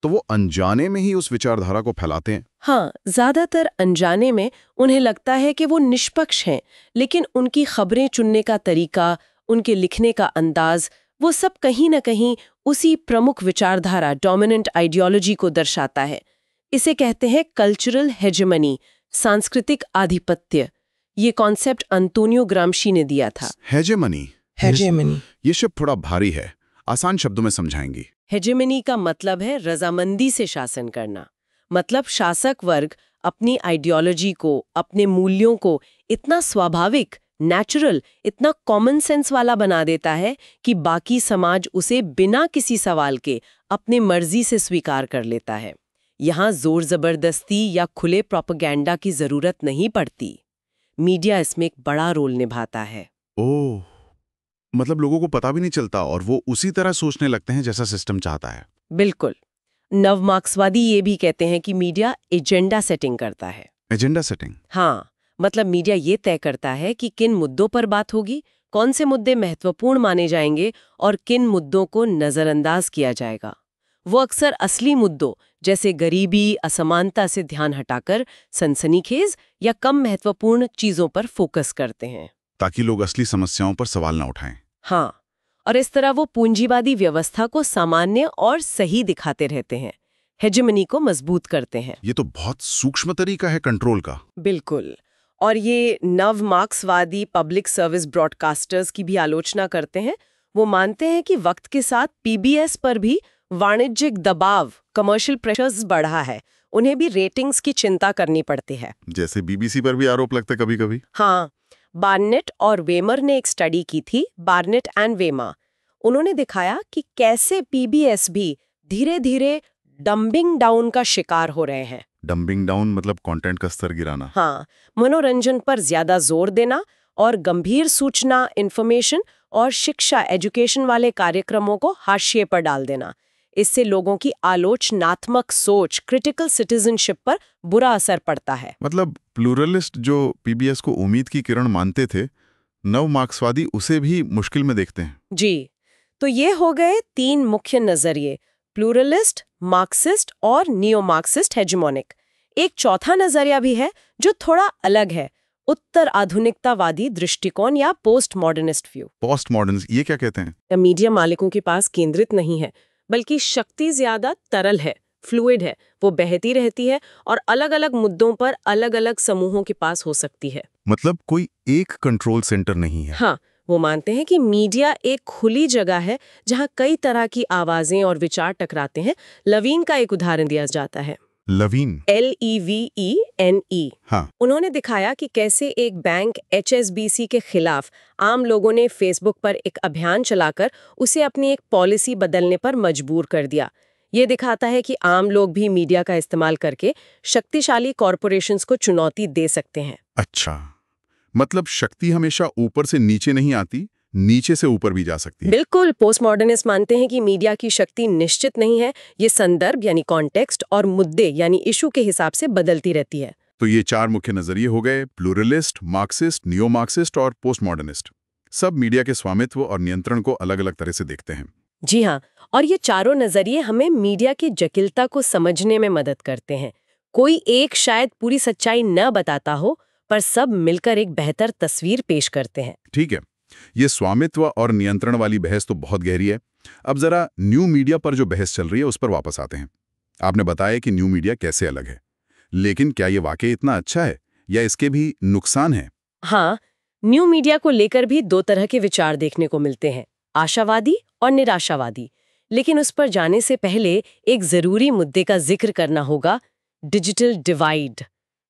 तो वो अनजाने में ही उस विचारधारा को फैलाते हैं। हाँ, ज्यादातर अनजाने में। उन्हें लगता है कि वो निष्पक्ष हैं, लेकिन उनकी खबरें चुनने का तरीका, उनके लिखने का अंदाज, वो सब कहीं न कहीं उसी प्रमुख विचारधारा डोमिनेंट आइडियोलॉजी को दर्शाता है। इसे कहते हैं कल्चरल हेजेमनी, सांस्कृतिक आधिपत्य। ये कॉन्सेप्ट अंतोनियो ग्राम्शी ने दिया था। हेजेमनी ये शब्द थोड़ा भारी है, आसान शब्दों में समझाएंगी? हेजेमनी का मतलब है रजामंदी से शासन करना। मतलब शासक वर्ग अपनी आइडियोलॉजी को, अपने मूल्यों को इतना स्वाभाविक, नेचुरल, इतना कॉमन सेंस वाला बना देता है कि बाकी समाज उसे बिना किसी सवाल के अपने मर्जी से स्वीकार कर लेता है। यहाँ जोर जबरदस्ती या खुले प्रोपेगेंडा की जरूरत नहीं पड़ती। मीडिया इसमें एक बड़ा रोल निभाता है। ओह, मतलब लोगों को पता भी नहीं चलता और वो उसी तरह सोचने लगते हैं जैसा सिस्टम चाहता है। बिल्कुल। नव मार्क्सवादी ये भी कहते हैं कि मीडिया एजेंडा सेटिंग करता है। Agenda setting? हाँ, मतलब मीडिया ये तय करता है कि किन मुद्दों पर बात होगी, कौन से मुद्दे महत्वपूर्ण माने जाएंगे और किन मुद्दों को नजरअंदाज किया जाएगा। वो अक्सर असली मुद्दों जैसे गरीबी, असमानता से ध्यान हटाकर सनसनीखेज या कम महत्वपूर्ण चीजों पर फोकस करते हैं, ताकि लोग असली समस्याओं पर सवाल ना उठाएं। हाँ, और इस तरह वो पूंजीवादी व्यवस्था को सामान्य और सही दिखाते रहते हैं, हेजेमनी को मजबूत करते हैं। ये तो बहुत सूक्ष्म तरीका है कंट्रोल का। बिल्कुल। और ये नव मार्क्सवादी पब्लिक सर्विस ब्रॉडकास्टर्स की भी आलोचना करते हैं। वो मानते हैं कि वक्त के साथ PBS पर भी वाणिज्यिक दबाव, कमर्शियल प्रेशर्स बढ़ा है। उन्हें भी रेटिंग्स की चिंता करनी पड़ती है। जैसे BBC पर भी आरोप लगता है कभी-कभी। हाँ, बार्नेट और वेमर ने एक स्टडी की थी, बार्नेट एंड वेमा। उन्होंने दिखाया कि कैसे PBS भी धीरे धीरे डंबिंग डाउन का शिकार हो रहे हैं। डंबिंग डाउन मतलब कंटेंट का स्तर गिराना। हाँ, मनोरंजन पर ज्यादा जोर देना और गंभीर सूचना, इंफॉर्मेशन और शिक्षा, एजुकेशन वाले कार्यक्रमों को हाशिए पर डाल देना। इससे लोगों की आलोचनात्मक सोच, क्रिटिकल सिटीजनशिप पर बुरा असर पड़ता है। मतलब प्लूरलिस्ट जो पीबीएस को उम्मीद की किरण मानते थे, नव मार्क्सवादी उसे भी मुश्किल में देखते हैं। जी, तो ये हो गए 3 मुख्य नजरिए, प्लूरलिस्ट, मार्क्सिस्ट और नियो मार्क्सिस्ट हेजेमोनिक। एक चौथा नजरिया भी है जो थोड़ा अलग है, उत्तर आधुनिकतावादी दृष्टिकोण या post modernist view. Post modern ये क्या कहते हैं? मीडिया मालिकों के पास केंद्रित नहीं है, बल्कि शक्ति ज्यादा तरल है, फ्लूइड है, वो बहती रहती है और अलग-अलग मुद्दों पर अलग-अलग समूहों के पास हो सकती है। मतलब कोई एक कंट्रोल सेंटर नहीं है। हाँ, वो मानते हैं कि मीडिया एक खुली जगह है जहाँ कई तरह की आवाजें और विचार टकराते हैं। लवीन का एक उदाहरण दिया जाता है, लवीन, LEVENE। हाँ, उन्होंने दिखाया कि कैसे एक बैंक HSBC के खिलाफ आम लोगों ने फेसबुक पर एक अभियान चलाकर उसे अपनी एक पॉलिसी बदलने पर मजबूर कर दिया। ये दिखाता है कि आम लोग भी मीडिया का इस्तेमाल करके शक्तिशाली कॉरपोरेशंस को चुनौती दे सकते हैं। अच्छा, मतलब शक्ति हमेशा ऊपर से नीचे नहीं आती, नीचे से ऊपर भी जा सकती है। बिल्कुल, पोस्ट मॉडर्निस्ट मानते हैं कि मीडिया की शक्ति निश्चित नहीं है, ये संदर्भ यानी कॉन्टेक्स्ट और मुद्दे यानी इशू के हिसाब से बदलती रहती है। तो ये 4 मुख्य नजरिए हो गए, प्लूरलिस्ट, मार्क्सिस्ट, नियो मार्क्सिस्ट और पोस्ट मॉडर्निस्ट। सब मीडिया के स्वामित्व और नियंत्रण को अलग-अलग तरह से देखते हैं। जी हाँ, और ये चारों नजरिए हमें मीडिया की जटिलता को समझने में मदद करते हैं। कोई एक शायद पूरी सच्चाई न बताता हो, पर सब मिलकर एक बेहतर तस्वीर पेश करते हैं। ठीक है, ये स्वामित्व और नियंत्रण वाली बहस तो बहुत गहरी है। अब जरा न्यू मीडिया पर जो बहस चल रही है उस पर वापस आते हैं। आपने बताया कि न्यू मीडिया कैसे अलग है, लेकिन क्या ये वाकई इतना अच्छा है या इसके भी नुकसान हैं? हाँ, न्यू मीडिया को लेकर भी 2 तरह के विचार देखने को मिलते हैं, आशावादी और निराशावादी। लेकिन उस पर जाने से पहले एक जरूरी मुद्दे का जिक्र करना होगा, डिजिटल डिवाइड,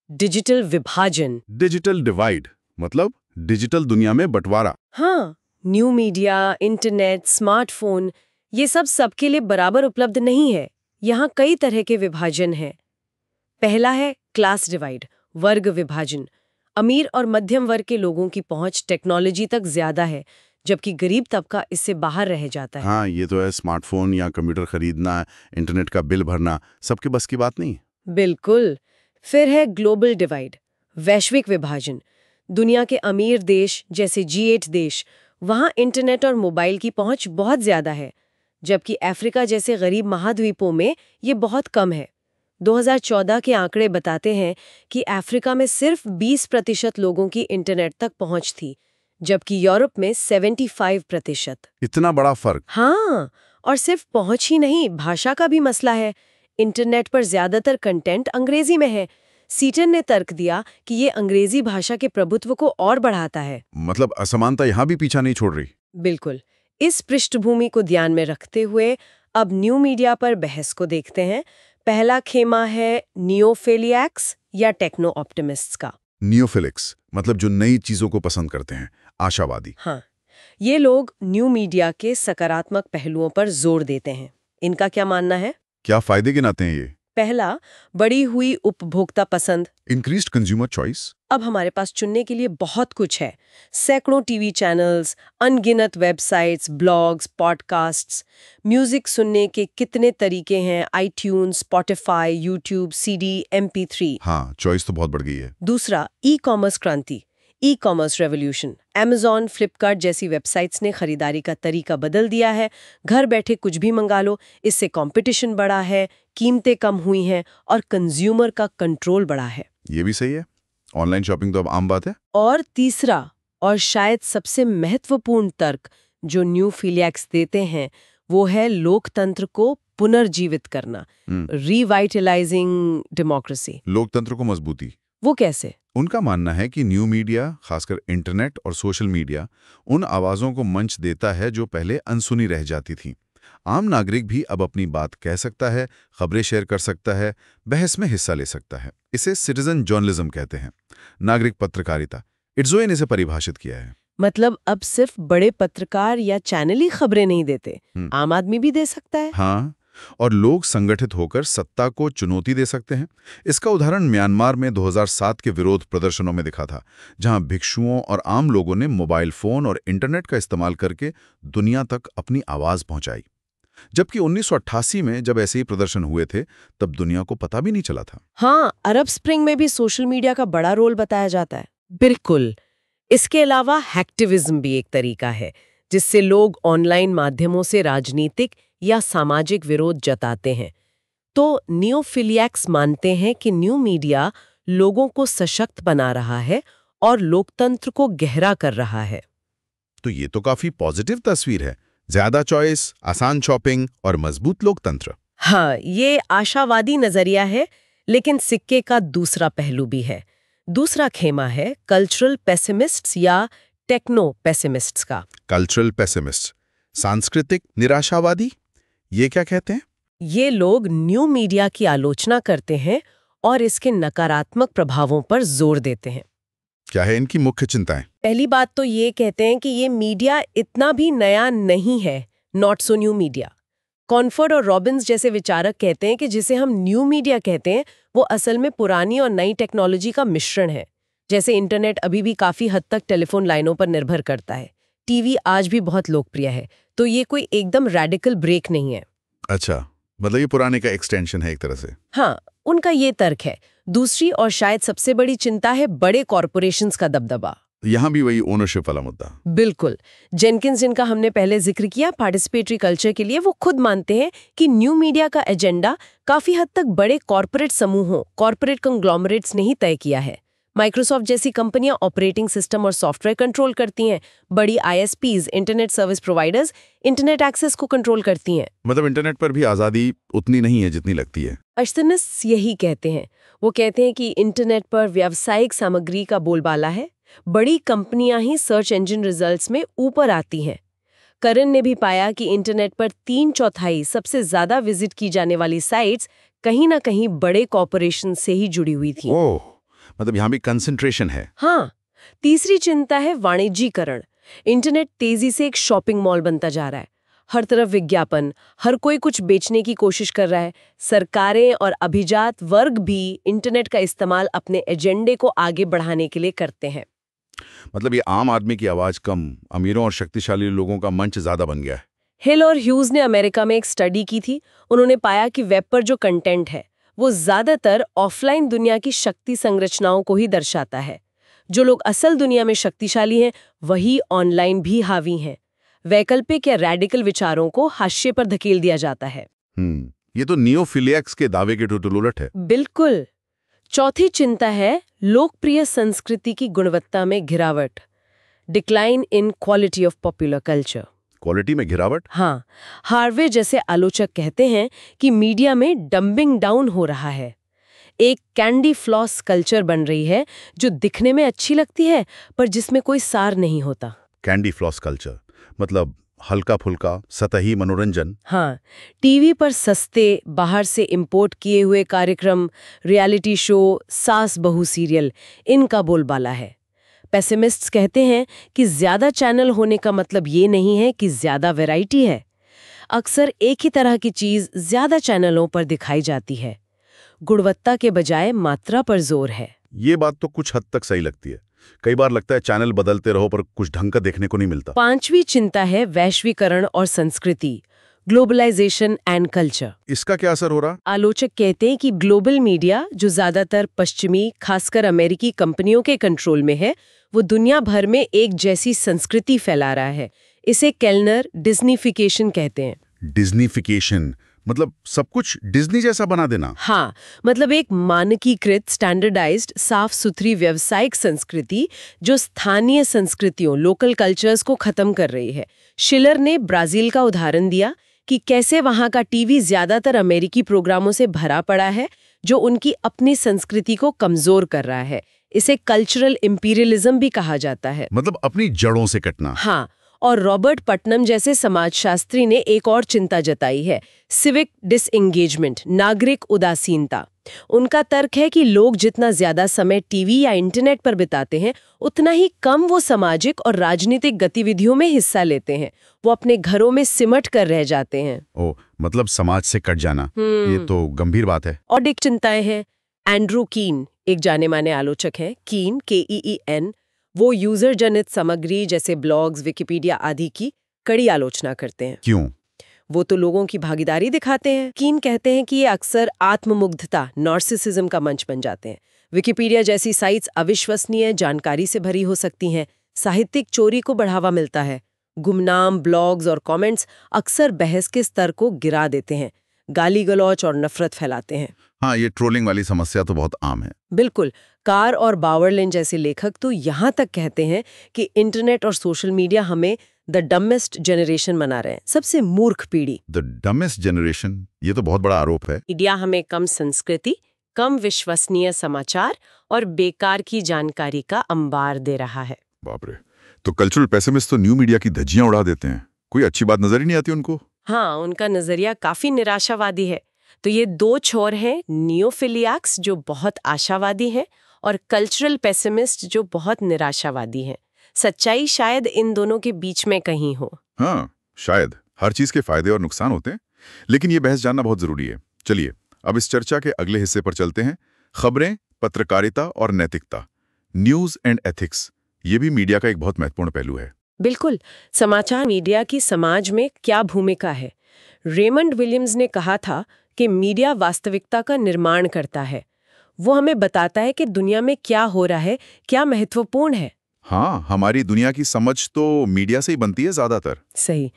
डिजिटल विभाजन। डिजिटल डिवाइड मतलब डिजिटल दुनिया में बंटवारा। हाँ, न्यू मीडिया, इंटरनेट, स्मार्टफोन, ये सब सबके लिए बराबर उपलब्ध नहीं है। यहाँ कई तरह के विभाजन हैं। पहला है क्लास डिवाइड, वर्ग विभाजन। अमीर और मध्यम वर्ग के लोगों की पहुंच टेक्नोलॉजी तक ज्यादा है, जबकि गरीब तबका इससे बाहर रह जाता है। हाँ, ये तो है, स्मार्टफोन या कंप्यूटर खरीदना, इंटरनेट का बिल भरना, सबके बस की बात नहीं। बिल्कुल। फिर है ग्लोबल डिवाइड, वैश्विक विभाजन। दुनिया के अमीर देश जैसे G8 देश, वहाँ इंटरनेट और मोबाइल की पहुंच बहुत ज्यादा है, जबकि अफ्रीका जैसे गरीब महाद्वीपों में ये बहुत कम है। 2014 के आंकड़े बताते हैं कि अफ्रीका में सिर्फ 20% लोगों की इंटरनेट तक पहुंच थी, जबकि यूरोप में 75%। इतना बड़ा फर्क? हाँ, और सिर्फ पहुंच ही नहीं, भाषा का भी मसला है। इंटरनेट पर ज्यादातर कंटेंट अंग्रेजी में है। सीटन ने तर्क दिया कि ये अंग्रेजी भाषा के प्रभुत्व को और बढ़ाता है। मतलब असमानता यहाँ भी पीछा नहीं छोड़ रही। बिल्कुल। इस पृष्ठभूमि को ध्यान में रखते हुए अब न्यू मीडिया पर बहस को देखते हैं। पहला खेमा है नियोफिलियक्स या टेक्नो ऑप्टिमिस्ट्स का। नियोफिलिक्स मतलब जो नई चीजों को पसंद करते हैं, आशावादी। हाँ, ये लोग न्यू मीडिया के सकारात्मक पहलुओं पर जोर देते हैं। इनका क्या मानना है? क्या फायदे गिनाते हैं ये? पहला, बढ़ी हुई उपभोक्ता पसंद, इंक्रीज्ड कंज्यूमर चॉइस। अब हमारे पास चुनने के लिए बहुत कुछ है। सैकड़ों टीवी चैनल्स, अनगिनत वेबसाइट्स, ब्लॉग्स, पॉडकास्ट्स, म्यूजिक सुनने के कितने तरीके हैं, iTunes, Spotify, YouTube, CD, MP3। हाँ, चॉइस तो बहुत बढ़ गई है। दूसरा, ई कॉमर्स क्रांति, e commerce revolution. Amazon, Flipkart जैसी वेबसाइट्स ने खरीदारी का तरीका बदल दिया है। घर बैठे कुछ भी मंगा लो, इससे कंपटीशन बढ़ा है, कीमतें कम हुई हैं और कंज्यूमर का कंट्रोल बढ़ा है। ये भी सही है, ऑनलाइन शॉपिंग तो अब आम बात है। और तीसरा और शायद सबसे महत्वपूर्ण तर्क जो न्यू फिलियक्स देते हैं, वो है लोकतंत्र को पुनर्जीवित करना, रिवाइटलाइजिंग डेमोक्रेसी। लोकतंत्र को मजबूती। वो कैसे? उनका मानना है कि न्यू मीडिया, खासकर इंटरनेट और सोशल मीडिया, उन आवाज़ों को मंच देता है जो पहले अनसुनी रह जाती थीं। आम नागरिक भी अब अपनी बात कह सकता है, खबरें शेयर कर सकता है, बहस में हिस्सा ले सकता है। इसे सिटीजन जर्नलिज्म कहते हैं, नागरिक पत्रकारिता। इट्ज़ोए ने इसे परिभाषित किया है। मतलब अब सिर्फ बड़े पत्रकार या चैनल ही खबरें नहीं देते, आम आदमी भी दे सकता है। हाँ, और लोग संगठित होकर सत्ता को चुनौती दे सकते हैं। इसका उदाहरण म्यांमार में 2007 के विरोध प्रदर्शनों में दिखा था, जहां भिक्षुओं और आम लोगों ने मोबाइल फोन और इंटरनेट का इस्तेमाल करके दुनिया तक अपनी आवाज पहुंचाई। जबकि 1988 में जब ऐसे ही प्रदर्शन हुए थे तब दुनिया को पता भी नहीं चला था। हाँ, अरब स्प्रिंग में भी सोशल मीडिया का बड़ा रोल बताया जाता है। बिल्कुल। इसके अलावा हैक्टिविज्म भी एक तरीका है जिससे लोग ऑनलाइन माध्यमों से राजनीतिक या सामाजिक विरोध जताते हैं। तो नियोफिलियक्स मानते हैं कि न्यू मीडिया लोगों को सशक्त बना रहा है और लोकतंत्र को गहरा कर रहा है। तो ये तो काफी पॉजिटिव तस्वीर है। ज्यादा चॉइस, आसान शॉपिंग और मजबूत लोकतंत्र। हाँ, ये आशावादी नजरिया है, लेकिन सिक्के का दूसरा पहलू भी है। दूसरा खेमा है कल्चरल पेसिमिस्ट्स या टेक्नो पेसिमिस्ट्स का। कल्चरल पेसिमिस्ट, सांस्कृतिक निराशावादी, ये क्या कहते हैं? ये लोग न्यू मीडिया की आलोचना करते हैं और इसके नकारात्मक प्रभावों पर जोर देते हैं। क्या है इनकी मुख्य चिंताएं? पहली बात तो ये कहते हैं कि ये मीडिया इतना भी नया नहीं है, नॉट सो न्यू मीडिया। कॉनफोर्ड और रॉबिन्स जैसे विचारक कहते हैं कि जिसे हम न्यू मीडिया कहते हैं वो असल में पुरानी और नई टेक्नोलॉजी का मिश्रण है। जैसे इंटरनेट अभी भी काफी हद तक टेलीफोन लाइनों पर निर्भर करता है, टीवी आज भी बहुत लोकप्रिय है, तो ये कोई एकदम रैडिकल ब्रेक नहीं है। अच्छा, मतलब ये पुराने का एक्सटेंशन है एक तरह से। हाँ, उनका ये तर्क है। दूसरी और शायद सबसे बड़ी चिंता है बड़े कॉरपोरेशंस का दबदबा। यहाँ भी वही ओनरशिप वाला मुद्दा। बिल्कुल। जेनकिंस, जिनका हमने पहले जिक्र किया पार्टिसिपेटरी कल्चर के लिए, वो खुद मानते हैं कि न्यू मीडिया का एजेंडा काफी हद तक बड़े कॉरपोरेट समूहों, कॉरपोरेट कंग्लोमरेट्स ने ही तय किया है। माइक्रोसॉफ्ट जैसी कंपनियां ऑपरेटिंग सिस्टम और सॉफ्टवेयर कंट्रोल करती हैं। बड़ी ISPs, internet service providers, internet access को कंट्रोल करती हैं। मतलब इंटरनेट पर भी आजादी उतनी नहीं है जितनी लगती है। अश्तनस यही कहते हैं। वो कहते हैं कि इंटरनेट पर व्यावसायिक सामग्री का बोलबाला है, बड़ी कंपनियां ही सर्च इंजन रिजल्ट्स में ऊपर आती हैं। करन ने भी पाया कि इंटरनेट पर 3/4 सबसे ज्यादा विजिट की जाने वाली साइट्स कहीं ना कहीं बड़े कॉरपोरेशन से ही जुड़ी हुई थी। ओह, मतलब यहाँ भी कंसंट्रेशन है। हाँ। तीसरी चिंता है वाणिज्यीकरण। इंटरनेट तेजी से एक शॉपिंग मॉल बनता जा रहा है। हर तरफ विज्ञापन, हर कोई कुछ बेचने की कोशिश कर रहा है। सरकारें और अभिजात वर्ग भी इंटरनेट का इस्तेमाल अपने एजेंडे को आगे बढ़ाने के लिए करते हैं। मतलब ये आम आदमी की आवाज कम, अमीरों और शक्तिशाली लोगों का मंच ज्यादा बन गया है। हिल और ह्यूज ने अमेरिका में एक स्टडी की थी। उन्होंने पाया कि वेब पर जो कंटेंट है वो ज्यादातर ऑफलाइन दुनिया की शक्ति संरचनाओं को ही दर्शाता है। जो लोग असल दुनिया में शक्तिशाली हैं वही ऑनलाइन भी हावी हैं। वैकल्पिक या रैडिकल विचारों को हाशिए पर धकेल दिया जाता है। ये तो नियोफिलियक्स के दावे के उलट है। बिल्कुल। चौथी चिंता है लोकप्रिय संस्कृति की गुणवत्ता में गिरावट। Decline in quality of popular culture. Quality में गिरावट? हाँ, हार्वे जैसे आलोचक कहते हैं कि मीडिया में डंबिंग डाउन हो रहा है। एक कैंडी फ्लॉस कल्चर बन रही है जो दिखने में अच्छी लगती है पर जिसमें कोई सार नहीं होता। कैंडी फ्लॉस कल्चर मतलब हल्का फुल्का सतही मनोरंजन। हाँ, टीवी पर सस्ते बाहर से इंपोर्ट किए हुए कार्यक्रम, रियलिटी शो, सास बहू सीरियल, इनका बोलबाला है। पेसिमिस्ट्स कहते हैं कि ज्यादा चैनल होने का मतलब ये नहीं है कि ज्यादा वैरायटी है। अक्सर एक ही तरह की चीज ज्यादा चैनलों पर दिखाई जाती है। गुणवत्ता के बजाय मात्रा पर जोर है। ये बात तो कुछ हद तक सही लगती है। कई बार लगता है चैनल बदलते रहो पर कुछ ढंग का देखने को नहीं मिलता। पांचवी चिंता है वैश्वीकरण और संस्कृति, ग्लोबलाइजेशन एंड कल्चर। इसका क्या असर हो रहा? आलोचक कहते हैं कि ग्लोबल मीडिया, जो ज्यादातर पश्चिमी, खासकर अमेरिकी कंपनियों के कंट्रोल में है, वो दुनिया भर में एक जैसी संस्कृति फैला रहा है। इसे केल्नर डिज्नीफिकेशन कहते हैं। डिज्नीफिकेशन मतलब सब कुछ डिज्नी जैसा बना देना? हाँ, मतलब एक मानकीकृत, स्टैंडर्डाइज्ड, साफ सुथरी व्यावसायिक संस्कृति जो स्थानीय संस्कृतियों, लोकल कल्चर्स को खत्म कर रही है। शिलर ने ब्राजील का उदाहरण दिया कि कैसे वहां का टीवी ज्यादातर अमेरिकी प्रोग्रामों से भरा पड़ा है जो उनकी अपनी संस्कृति को कमजोर कर रहा है। इसे कल्चरल इंपीरियलिज्म भी कहा जाता है। मतलब अपनी जड़ों से कटना। हाँ, और रॉबर्ट पटनम जैसे समाजशास्त्री ने एक और चिंता जताई है, सिविक डिसएंगेजमेंट, नागरिक उदासीनता। उनका तर्क है कि लोग जितना ज्यादा समय टीवी या इंटरनेट पर बिताते हैं उतना ही कम वो सामाजिक और राजनीतिक गतिविधियों में हिस्सा लेते हैं। वो अपने घरों में सिमट कर रह जाते हैं। ओ, मतलब समाज से कट जाना। ये तो गंभीर बात है। और एक चिंताएं हैं। एंड्रू कीन एक जाने माने आलोचक हैं। कीन, KEEN, वो यूजर जनित सामग्री जैसे ब्लॉग्स, विकिपीडिया आदि की कड़ी आलोचना करते हैं। क्यों? वो तो लोगों की भागीदारी दिखाते हैं। कीन कहते हैं कि ये अक्सर आत्ममुग्धता, नार्सिसिज्म का मंच बन जाते हैं। विकिपीडिया जैसी साइट्स अविश्वसनीय जानकारी से भरी हो सकती हैं। साहित्यिक चोरी को बढ़ावा मिलता है। गुमनाम ब्लॉग्स और कमेंट्स अक्सर बहस के स्तर को गिरा देते हैं, गाली गलौच और नफरत फैलाते हैं। हाँ, ये ट्रोलिंग वाली समस्या तो बहुत आम है। बिल्कुल। कार और बावरलिन जैसे लेखक तो यहाँ तक कहते हैं कि इंटरनेट और सोशल मीडिया हमें द डमेस्ट जनरेशन बना रहे हैं, सबसे मूर्ख पीढ़ी। द डमेस्ट जनरेशन, ये तो बहुत बड़ा आरोप है। मीडिया हमें कम संस्कृति, कम विश्वसनीय समाचार और बेकार की जानकारी का अंबार दे रहा है। बाप रे, तो कल्चरल पेसिमिस्ट तो न्यू मीडिया की धज्जियां उड़ा देते हैं। कोई अच्छी बात नजर ही नहीं आती उनको। हाँ, उनका नजरिया काफी निराशावादी है। तो ये दो छोर हैं, नियोफिलियाक्स जो बहुत आशावादी हैं और कल्चरल पेसिमिस्ट जो बहुत निराशावादी हैं। सच्चाई शायद इन दोनों के बीच में कहीं हो। हाँ, शायद। हर चीज के फायदे और नुकसान होते हैं, लेकिन ये बहस जानना बहुत जरूरी है। चलिए अब इस चर्चा के अगले हिस्से पर चलते हैं। खबरें, पत्रकारिता और नैतिकता, न्यूज एंड एथिक्स, ये भी मीडिया का एक बहुत महत्वपूर्ण पहलू है। बिल्कुल। समाचार मीडिया की समाज में क्या भूमिका है? रेमंड विलियम्स ने कहा था कि मीडिया वास्तविकता का निर्माण करता है। वो हमें बताता है कि दुनिया में क्या हो रहा है, क्या महत्वपूर्ण है। हाँ, हमारी दुनिया की समझ तो मीडिया से ही बनती है ज्यादातर। सही।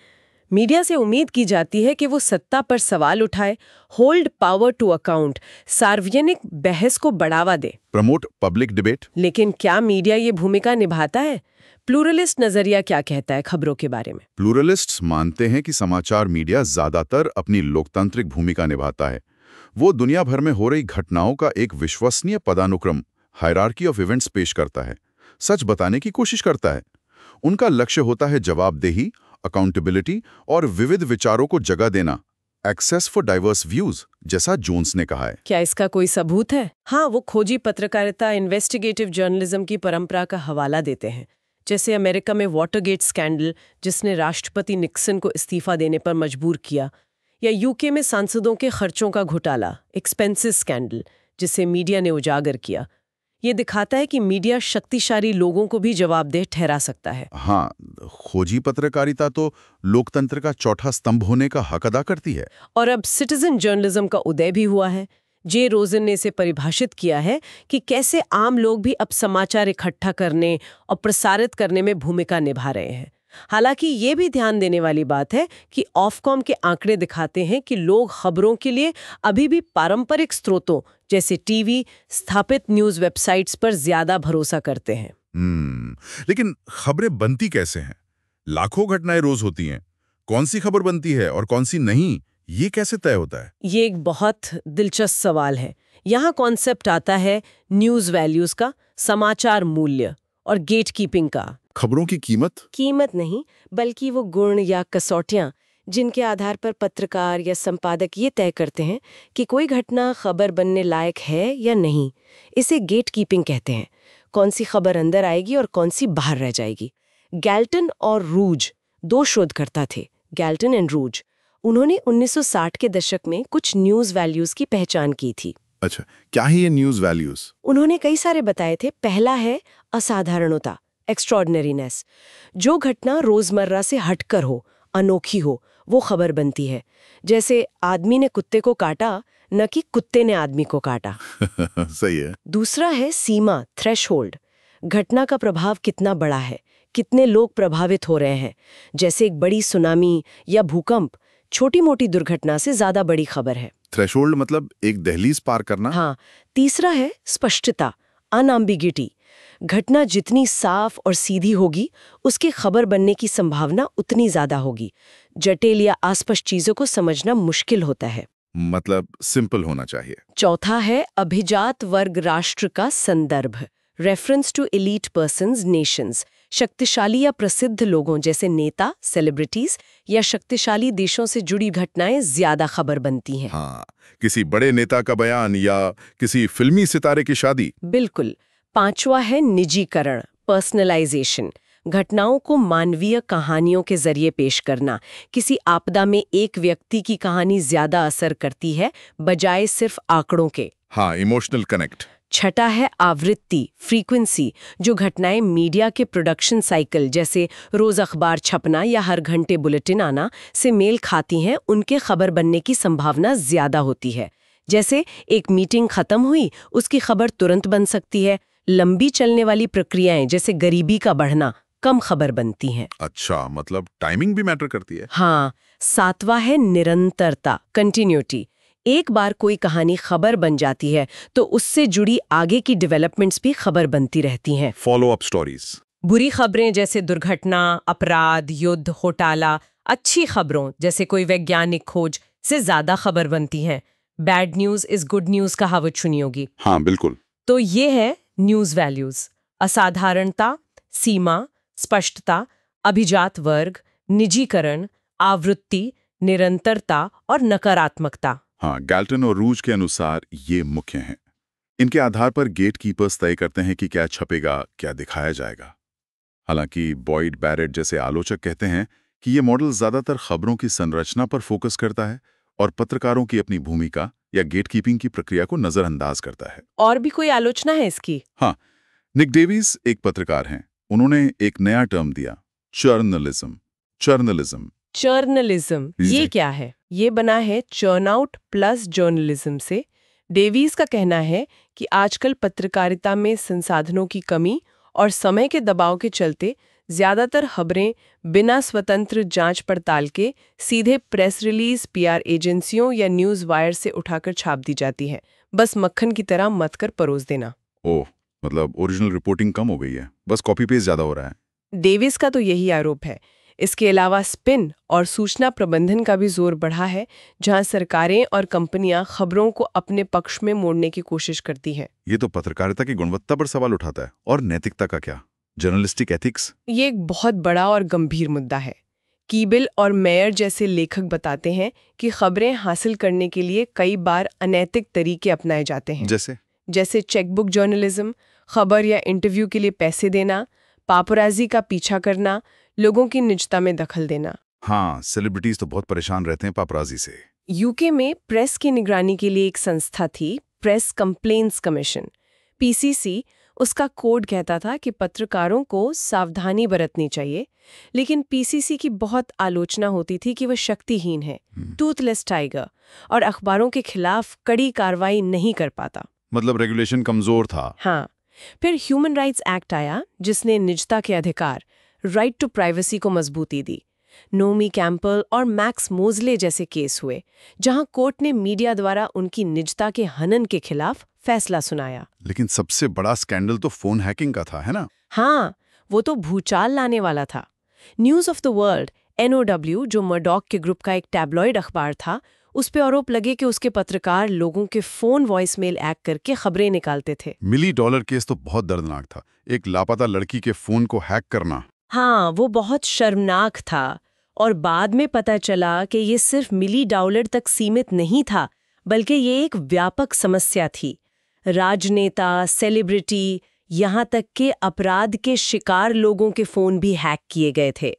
मीडिया से उम्मीद की जाती है कि वो सत्ता पर सवाल उठाए, होल्ड पावर टू अकाउंट, सार्वजनिक बहस को बढ़ावा दे, प्रमोट पब्लिक डिबेट। लेकिन क्या मीडिया ये भूमिका निभाता है? प्लूरलिस्ट नजरिया क्या कहता है खबरों के बारे में? प्लूरलिस्ट्स मानते हैं कि समाचार मीडिया ज्यादातर अपनी लोकतांत्रिक भूमिका निभाता है। वो दुनिया भर में हो रही घटनाओं का एक विश्वसनीय पदानुक्रम, हायरार्की ऑफ इवेंट्स पेश करता है, सच बताने की कोशिश करता है। उनका लक्ष्य होता है जवाबदेही, अकाउंटेबिलिटी और विविध विचारों को जगह देना, एक्सेस फॉर डाइवर्स व्यूज, जैसा जोन्स ने कहा है। क्या इसका कोई सबूत है? हाँ, वो खोजी पत्रकारिता, इन्वेस्टिगेटिव जर्नलिज्म की परंपरा का हवाला देते हैं। जैसे अमेरिका में वाटरगेट स्कैंडल, जिसने राष्ट्रपति निक्सन को इस्तीफा देने पर मजबूर किया, या यूके में सांसदों के खर्चों का घोटाला, एक्सपेंसेस स्कैंडल, जिसे मीडिया ने उजागर किया। ये दिखाता है कि मीडिया शक्तिशाली लोगों को भी जवाबदेह ठहरा सकता है। हाँ, खोजी पत्रकारिता तो लोकतंत्र का चौथा स्तंभ होने का हक अदा करती है। और अब सिटीजन जर्नलिज्म का उदय भी हुआ है। जे रोजन ने इसे परिभाषित किया है कि कैसे आम लोग भी अब समाचार इकट्ठा करने और प्रसारित करने में भूमिका निभा रहे हैं। हालांकि ये भी ध्यान देने वाली बात है कि ऑफकॉम के आंकड़े दिखाते हैं कि लोग खबरों के लिए अभी भी पारंपरिक स्रोतों जैसे टीवी, स्थापित न्यूज वेबसाइट्स पर ज्यादा भरोसा करते हैं। लेकिन खबरें बनती कैसे हैं? लाखों घटनाएं रोज होती हैं। कौन सी खबर बनती है और कौन सी नहीं, ये कैसे तय होता है? ये एक बहुत दिलचस्प सवाल है। यहाँ कॉन्सेप्ट आता है न्यूज वैल्यूज का, समाचार मूल्य और गेट कीपिंग का। खबरों की कीमत नहीं, बल्कि वो गुण या कसौटियां जिनके आधार पर पत्रकार या संपादक ये तय करते हैं कि कोई घटना खबर बनने लायक है या नहीं। इसे गेट कीपिंग कहते हैं। कौन सी खबर अंदर आएगी और कौन सी बाहर रह जाएगी। गैल्टन और रूज दो शोधकर्ता थे, गैल्टन एंड रूज। उन्होंने 1960 के दशक में कुछ न्यूज वैल्यूज की पहचान की थी। अच्छा, क्या है ये न्यूज वैल्यूज? उन्होंने कई सारे बताए थे। पहला है असाधारणता, एक्स्ट्रॉर्डिनरीनेस। जो घटना रोजमर्रा से हटकर हो, अनोखी हो, वो खबर बनती है। जैसे आदमी ने कुत्ते को काटा, न कि कुत्ते ने आदमी को काटा। सही है। दूसरा है सीमा, थ्रेशहोल्ड। घटना का प्रभाव कितना बड़ा है, कितने लोग प्रभावित हो रहे हैं। जैसे एक बड़ी सुनामी या भूकंप छोटी मोटी दुर्घटना से ज्यादा बड़ी खबर है। थ्रेशोल्ड मतलब एक दहलीज पार करना। हाँ। तीसरा है स्पष्टता, अनएम्बिग्युइटी। घटना जितनी साफ और सीधी होगी, उसकी खबर बनने की संभावना उतनी ज्यादा होगी। जटिल या अस्पष्ट चीजों को समझना मुश्किल होता है। मतलब सिंपल होना चाहिए। चौथा है अभिजात वर्ग राष्ट्र का संदर्भ, reference to elite persons, nations. शक्तिशाली या प्रसिद्ध लोगों जैसे नेता, सेलिब्रिटीज या शक्तिशाली देशों से जुड़ी घटनाएं ज्यादा खबर बनती हैं। हाँ, किसी बड़े नेता का बयान या किसी फिल्मी सितारे की शादी। बिल्कुल। पांचवा है निजीकरण, पर्सनलाइजेशन। घटनाओं को मानवीय कहानियों के जरिए पेश करना। किसी आपदा में एक व्यक्ति की कहानी ज्यादा असर करती है बजाय सिर्फ आंकड़ों के। हाँ, इमोशनल कनेक्ट। छठा है आवृत्ति, फ्रीक्वेंसी, जो घटनाएं मीडिया के प्रोडक्शन साइकिल जैसे रोज अखबार छपना या हर घंटे बुलेटिन आना से मेल खाती हैं, उनके खबर बनने की संभावना ज्यादा होती है। जैसे एक मीटिंग खत्म हुई, उसकी खबर तुरंत बन सकती है। लंबी चलने वाली प्रक्रियाएं जैसे गरीबी का बढ़ना कम खबर बनती हैं। अच्छा, मतलब टाइमिंग भी मैटर करती है। हाँ। सातवां है निरंतरता, कंटिन्यूटी। एक बार कोई कहानी खबर बन जाती है तो उससे जुड़ी आगे की डेवलपमेंट्स भी खबर बनती रहती हैं। Follow up stories. बुरी खबरें जैसे दुर्घटना, अपराध, युद्ध, घोटाला, अच्छी खबरों जैसे कोई वैज्ञानिक खोज से ज्यादा खबर बनती हैं। Bad news is good news कहावत सुनी होगी। हाँ बिल्कुल। तो ये है न्यूज वैल्यूज: असाधारणता, सीमा, स्पष्टता, अभिजात वर्ग, निजीकरण, आवृत्ति, निरंतरता और नकारात्मकता। हाँ, गैल्टन और रूज के अनुसार ये मुख्य हैं। इनके आधार पर गेटकीपर्स तय करते हैं कि क्या छपेगा, क्या दिखाया जाएगा। हालांकि बॉयड बैरेट जैसे आलोचक कहते हैं कि ये मॉडल ज्यादातर खबरों की संरचना पर फोकस करता है और पत्रकारों की अपनी भूमिका या गेटकीपिंग की प्रक्रिया को नजरअंदाज करता है। और भी कोई आलोचना है इसकी? हाँ, निक डेविस एक पत्रकार हैं। उन्होंने एक नया टर्म दिया, जर्नलिज्म। जर्नलिज्म, ये क्या है? ये बना है चर्नआउट प्लस जर्नलिज्म से। डेविस का कहना है कि आजकल पत्रकारिता में संसाधनों की कमी और समय के दबाव के चलते ज्यादातर खबरें बिना स्वतंत्र जांच पड़ताल के सीधे प्रेस रिलीज, पीआर एजेंसियों या न्यूज वायर से उठाकर छाप दी जाती है। बस मक्खन की तरह मत कर परोस देना। ओह, मतलब ओरिजिनल रिपोर्टिंग कम हो गई है, बस कॉपी पेस्ट ज्यादा हो रहा है। डेविस का तो यही आरोप है। इसके अलावा स्पिन और सूचना प्रबंधन का भी जोर बढ़ा है, जहां सरकारें और कंपनियां खबरों को अपने पक्ष में मोड़ने की कोशिश करती हैं। ये तो पत्रकारिता की गुणवत्ता पर सवाल उठाता है। और नैतिकता का क्या? Journalistic ethics? ये एक बहुत बड़ा और गंभीर मुद्दा है। कीबिल और मेयर जैसे लेखक बताते हैं कि खबरें हासिल करने के लिए कई बार अनैतिक तरीके अपनाए जाते हैं। जैसे चेकबुक जर्नलिज्म, खबर या इंटरव्यू के लिए पैसे देना, पापराजी का पीछा करना, लोगों की निजता में दखल देना। हाँ, सेलिब्रिटीज तो बहुत परेशान रहते हैं पापराजी से। यूके में प्रेस की निगरानी के लिए एक संस्था थी, प्रेस कंप्लेंट्स कमीशन, पीसीसी। उसका कोड कहता था कि पत्रकारों को सावधानी बरतनी चाहिए, लेकिन पीसीसी की बहुत आलोचना होती थी कि वह शक्तिहीन है, टूथलेस टाइगर, और अखबारों के खिलाफ कड़ी कार्रवाई नहीं कर पाता। मतलब रेगुलेशन कमजोर था। हाँ। फिर ह्यूमन राइट्स एक्ट आया, जिसने निजता के अधिकार, राइट टू प्राइवेसी को मजबूती दी। नोमी कैंपल और मैक्स मोजले जैसे केस हुए, जहां कोर्ट ने मीडिया द्वारा उनकी निजता के हनन के खिलाफ फैसला सुनाया। लेकिन सबसे बड़ा स्कैंडल तो फोन हैकिंग का था, है ना? हाँ, वो तो भूचाल लाने वाला था। News of the world, NOW, जो मर्डॉक के ग्रुप का एक टैब्लॉइड अखबार था, उस पे आरोप लगे कि उसके पत्रकार लोगों के फोन वॉइसमेल हैक करके खबरें निकालते थे। $1 केस तो बहुत दर्दनाक था। एक लापता लड़की के फोन को हैक करना। हाँ, वो बहुत शर्मनाक था। और बाद में पता चला कि ये सिर्फ $1 तक सीमित नहीं था, बल्कि ये एक व्यापक समस्या थी। राजनेता, सेलिब्रिटी, यहाँ तक के अपराध के शिकार लोगों के फोन भी हैक किए गए थे।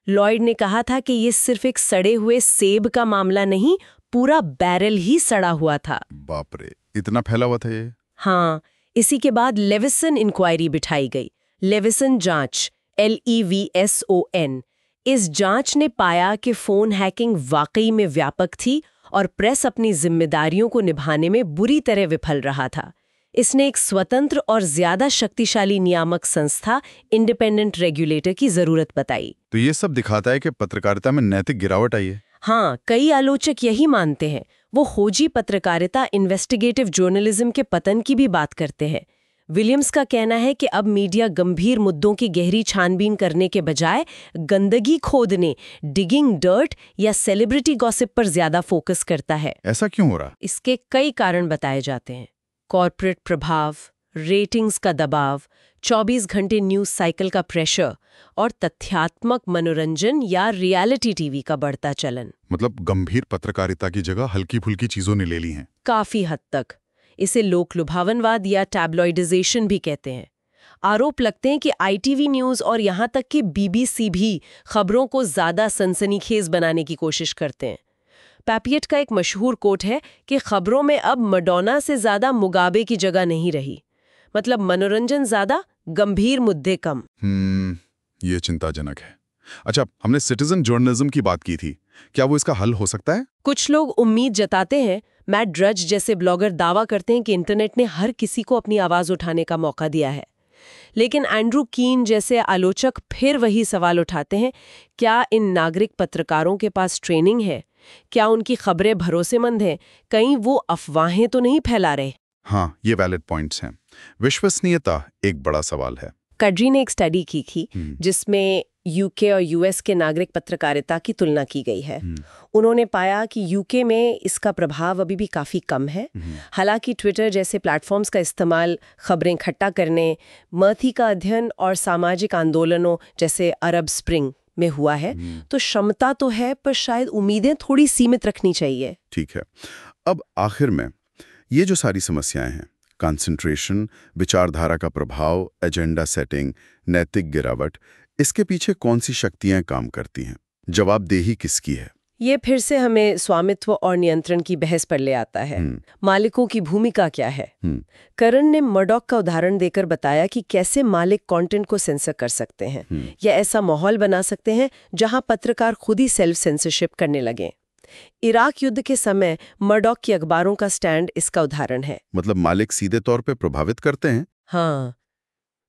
लॉयड ने कहा था कि ये सिर्फ एक सड़े हुए सेब का मामला नहीं, पूरा बैरल ही सड़ा हुआ था। बाप रे, इतना फैला हुआ था ये? हाँ, इसी के बाद लेविसन इंक्वायरी बिठाई गई। लेविसन जांच, LEVSON। इस जांच ने पाया कि फोन हैकिंग वाकई में व्यापक थी और प्रेस अपनी जिम्मेदारियों को निभाने में बुरी तरह विफल रहा था। इसने एक स्वतंत्र और ज्यादा शक्तिशाली नियामक संस्था, इंडिपेंडेंट रेगुलेटर की जरूरत बताई। तो ये सब दिखाता है कि पत्रकारिता में नैतिक गिरावट आई है। हाँ, कई आलोचक यही मानते हैं। वो खोजी पत्रकारिता, इन्वेस्टिगेटिव जर्नलिज्म के पतन की भी बात करते हैं। विलियम्स का कहना है कि अब मीडिया गंभीर मुद्दों की गहरी छानबीन करने के बजाय गंदगी खोदने, डिगिंग डर्ट या सेलिब्रिटी गॉसिप पर ज्यादा फोकस करता है। ऐसा क्यों हो रहा? इसके कई कारण बताए जाते हैं। कॉर्पोरेट प्रभाव, रेटिंग्स का दबाव, 24 घंटे न्यूज साइकिल का प्रेशर और तथ्यात्मक मनोरंजन या रियलिटी टीवी का बढ़ता चलन। मतलब गंभीर पत्रकारिता की जगह हल्की फुल्की चीजों ने ले ली हैं। काफी हद तक। इसे लोक लुभावनवाद या टैब्लॉइडाइजेशन भी कहते हैं। आरोप लगते हैं कि ITV न्यूज और यहाँ तक कि BBC भी खबरों को ज्यादा सनसनीखेज बनाने की कोशिश करते हैं। पैपियट का एक मशहूर कोट है कि खबरों में अब मडोना से ज्यादा मुगाबे की जगह नहीं रही। मतलब मनोरंजन ज्यादा, गंभीर मुद्दे कम। ये चिंताजनक है। अच्छा, हमने सिटीजन जर्नलिज्म की बात की थी, क्या वो इसका हल हो सकता है? कुछ लोग उम्मीद जताते हैं। मैट ड्रज जैसे ब्लॉगर दावा करते हैं कि इंटरनेट ने हर किसी को अपनी आवाज उठाने का मौका दिया है। लेकिन एंड्रू कीन जैसे आलोचक फिर वही सवाल उठाते हैं, क्या इन नागरिक पत्रकारों के पास ट्रेनिंग है? क्या उनकी खबरें भरोसेमंद हैं? कहीं वो अफवाहें तो नहीं फैला रहे? हाँ, ये वैलिड पॉइंट्स हैं। विश्वसनीयता एक बड़ा सवाल है। कड्री ने एक स्टडी की थी जिसमें यूके और यूएस के नागरिक पत्रकारिता की तुलना की गई है। उन्होंने पाया कि यूके में इसका प्रभाव अभी भी काफ़ी कम है। हालांकि ट्विटर जैसे प्लेटफॉर्म्स का इस्तेमाल खबरें इकट्ठा करने, मर्थी का अध्ययन और सामाजिक आंदोलनों जैसे अरब स्प्रिंग में हुआ है, तो क्षमता तो है, पर शायद उम्मीदें थोड़ी सीमित रखनी चाहिए। ठीक है। अब आखिर में ये जो सारी समस्याएं हैं, कंसंट्रेशन, विचारधारा का प्रभाव, एजेंडा सेटिंग, नैतिक गिरावट, इसके पीछे कौन सी शक्तियां काम करती हैं? जवाबदेही किसकी है? ये फिर से हमें स्वामित्व और नियंत्रण की बहस पर ले आता है। मालिकों की भूमिका क्या है? करण ने मर्डॉक का उदाहरण देकर बताया कि कैसे मालिक कंटेंट को सेंसर कर सकते हैं या ऐसा माहौल बना सकते हैं जहां पत्रकार खुद ही सेल्फ सेंसरशिप करने लगें। इराक युद्ध के समय मर्डॉक की अखबारों का स्टैंड इसका उदाहरण है। मतलब मालिक सीधे तौर पे प्रभावित करते हैं? हाँ,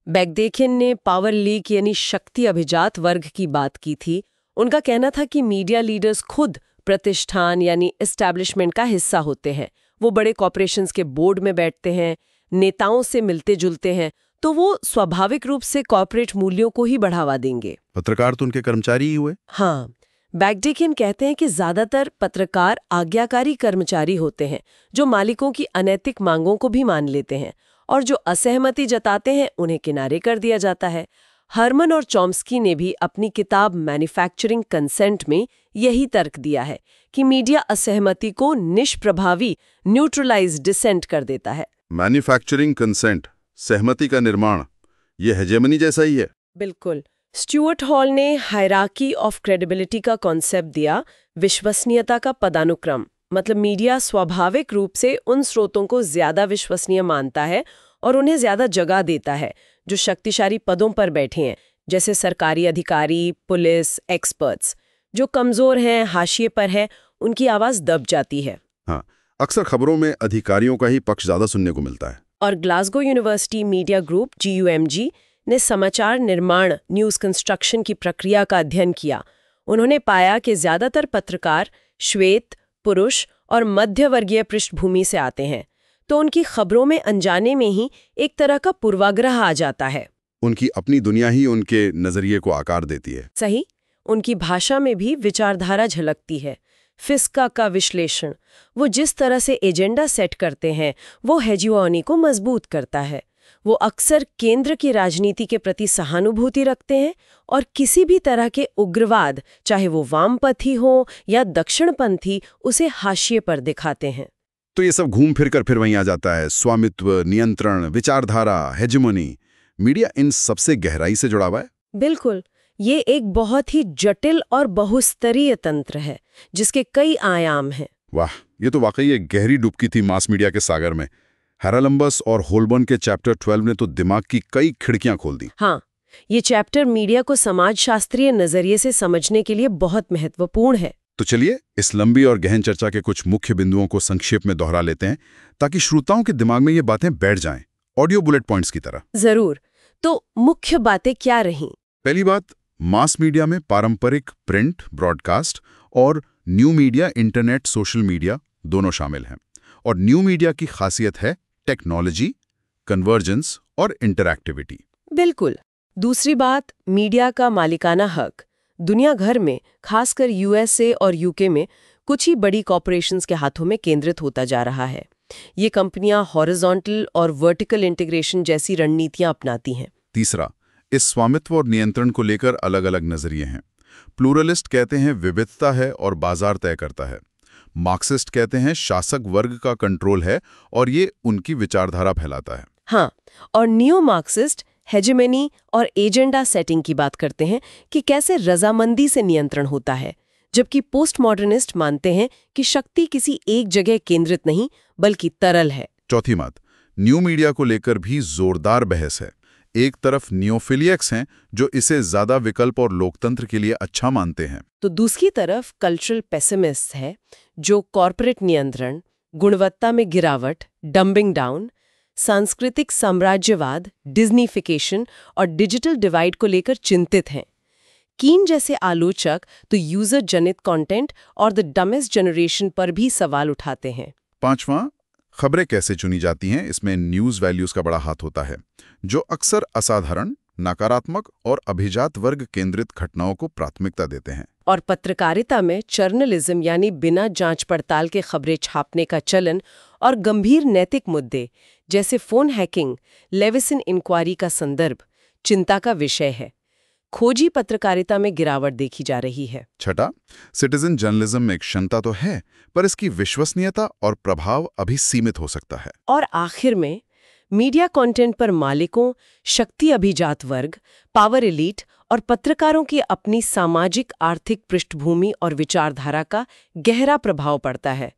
बैगडेकिन ने पावर लीक यानी शक्ति अभिजात वर्ग की बात की थी। उनका कहना था कि मीडिया लीडर्स खुद प्रतिष्ठान यानी एस्टैब्लिशमेंट का हिस्सा होते हैं। वो बड़े कॉर्पोरेशंस के बोर्ड में बैठते हैं, नेताओं से मिलते जुलते हैं, तो वो स्वाभाविक रूप से कॉर्पोरेट मूल्यों को ही बढ़ावा देंगे। पत्रकार तो उनके कर्मचारी ही हुए। हाँ, बैगडेकिन कहते हैं कि ज्यादातर पत्रकार आज्ञाकारी कर्मचारी होते हैं जो मालिकों की अनैतिक मांगों को भी मान लेते हैं, और जो असहमति जताते हैं उन्हें किनारे कर दिया जाता है। हरमन और चॉम्स्की ने भी अपनी किताब मैन्युफैक्चरिंग कंसेंट में यही तर्क दिया है कि मीडिया असहमति को निष्प्रभावी न्यूट्रलाइज डिसेंट कर देता है। मैन्युफैक्चरिंग कंसेंट, सहमति का निर्माण, ये हेजेमनी जैसा ही है। बिल्कुल। स्टुअर्ट हॉल ने हायरार्की ऑफ क्रेडिबिलिटी का कॉन्सेप्ट दिया, विश्वसनीयता का पदानुक्रम। मतलब मीडिया स्वाभाविक रूप से उन स्रोतों को ज्यादा विश्वसनीय मानता है और उन्हें ज्यादा जगह देता है जो शक्तिशाली पदों पर बैठे हैं, जैसे सरकारी अधिकारी, पुलिस, एक्सपर्ट्स। जो कमजोर हैं, हाशिए पर हैं, उनकी आवाज दब जाती है। हाँ, अक्सर खबरों में अधिकारियों का ही पक्ष ज्यादा सुनने को मिलता है। और Glasgow university media group GUMG ने समाचार निर्माण, न्यूज कंस्ट्रक्शन की प्रक्रिया का अध्ययन किया। उन्होंने पाया कि ज्यादातर पत्रकार श्वेत, पुरुष और मध्यवर्गीय पृष्ठभूमि से आते हैं, तो उनकी खबरों में अनजाने में ही एक तरह का पूर्वाग्रह आ जाता है। उनकी अपनी दुनिया ही उनके नजरिए को आकार देती है। सही। उनकी भाषा में भी विचारधारा झलकती है। फिस्का का विश्लेषण, वो जिस तरह से एजेंडा सेट करते हैं, वो हेजियोनी को मजबूत करता है। वो अक्सर केंद्र की राजनीति के प्रति सहानुभूति रखते हैं और किसी भी तरह के उग्रवाद, चाहे वो वामपंथी हो या दक्षिणपंथी, उसे हाशिए पर दिखाते हैं। तो ये सब घूम फिर कर फिर वहीं आ जाता है। स्वामित्व, नियंत्रण, विचारधारा, हेजेमनी। मीडिया इन सबसे गहराई से जुड़ा हुआ है। बिल्कुल। ये एक बहुत ही जटिल और बहुस्तरीय तंत्र है जिसके कई आयाम हैं। वाह, ये तो वाकई एक गहरी डुबकी थी मास मीडिया के सागर में। हैरालंबस और होलबर्न के चैप्टर 12 ने तो दिमाग की कई खिड़कियां खोल दी। हाँ, ये चैप्टर मीडिया को समाजशास्त्रीय नजरिए से समझने के लिए बहुत महत्वपूर्ण है। तो चलिए इस लंबी और गहन चर्चा के कुछ मुख्य बिंदुओं को संक्षेप में दोहरा लेते हैं ताकि श्रोताओं के दिमाग में ये बातें बैठ जाएं, ऑडियो बुलेट पॉइंट्स की तरह। जरूर। तो मुख्य बातें क्या रहीं? पहली बात, मास मीडिया में पारंपरिक प्रिंट, ब्रॉडकास्ट और new media, internet, social media दोनों शामिल हैं। और न्यू मीडिया की खासियत है टेक्नोलॉजी, कन्वर्जेंस और इंटरैक्टिविटी। बिल्कुल। दूसरी बात, मीडिया का मालिकाना हक दुनिया भर में, खासकर USA और UK में कुछ ही बड़ी कॉर्पोरेशंस के हाथों में केंद्रित होता जा रहा है। ये कंपनियां हॉरिजॉन्टल और वर्टिकल इंटीग्रेशन जैसी रणनीतियां अपनाती हैं। तीसरा, इस स्वामित्व और नियंत्रण को लेकर अलग अलग नजरिए हैं। प्लूरलिस्ट कहते हैं विविधता है और बाजार तय करता है। मार्क्सिस्ट कहते हैं शासक वर्ग का कंट्रोल है और ये उनकी विचारधारा फैलाता है। हाँ, और नियो मार्क्सिस्ट हेजेमनी और एजेंडा सेटिंग की बात करते हैं कि कैसे रजामंदी से नियंत्रण होता है, जबकि पोस्ट मॉडर्निस्ट मानते हैं कि शक्ति किसी एक जगह केंद्रित नहीं बल्कि तरल है। चौथी बात, न्यू मीडिया को लेकर भी जोरदार बहस है। एक तरफ नियोफिलियक्स हैं जो इसे ज्यादा विकल्प और लोकतंत्र के लिए अच्छा मानते हैं, तो दूसरी तरफ कल्चरल पेसिमिस्ट है जो कॉरपोरेट नियंत्रण, गुणवत्ता में गिरावट, डंबिंग डाउन, सांस्कृतिक साम्राज्यवाद, डिज्नीफिकेशन और डिजिटल डिवाइड को लेकर चिंतित हैं। कीन जैसे आलोचक तो यूजर जनित कंटेंट और द डमेस्ट जनरेशन पर भी सवाल उठाते हैं। पांचवां, खबरें कैसे चुनी जाती हैं, इसमें न्यूज वैल्यूज का बड़ा हाथ होता है, जो अक्सर असाधारण, नकारात्मक और अभिजात वर्ग केंद्रित घटनाओं को प्राथमिकता देते हैं। और पत्रकारिता में जर्नलिज्म यानी बिना जांच पड़ताल के खबरें छापने का चलन और गंभीर नैतिक मुद्दे जैसे फोन हैकिंग, लेविसन इंक्वायरी का संदर्भ चिंता का विषय है। खोजी पत्रकारिता में गिरावट देखी जा रही है। छठा, सिटीजन जर्नलिज्म में क्षमता तो है, पर इसकी विश्वसनीयता और प्रभाव अभी सीमित हो सकता है। और आखिर में मीडिया कंटेंट पर मालिकों, शक्ति अभिजात वर्ग, पावर एलीट और पत्रकारों की अपनी सामाजिक आर्थिक पृष्ठभूमि और विचारधारा का गहरा प्रभाव पड़ता है,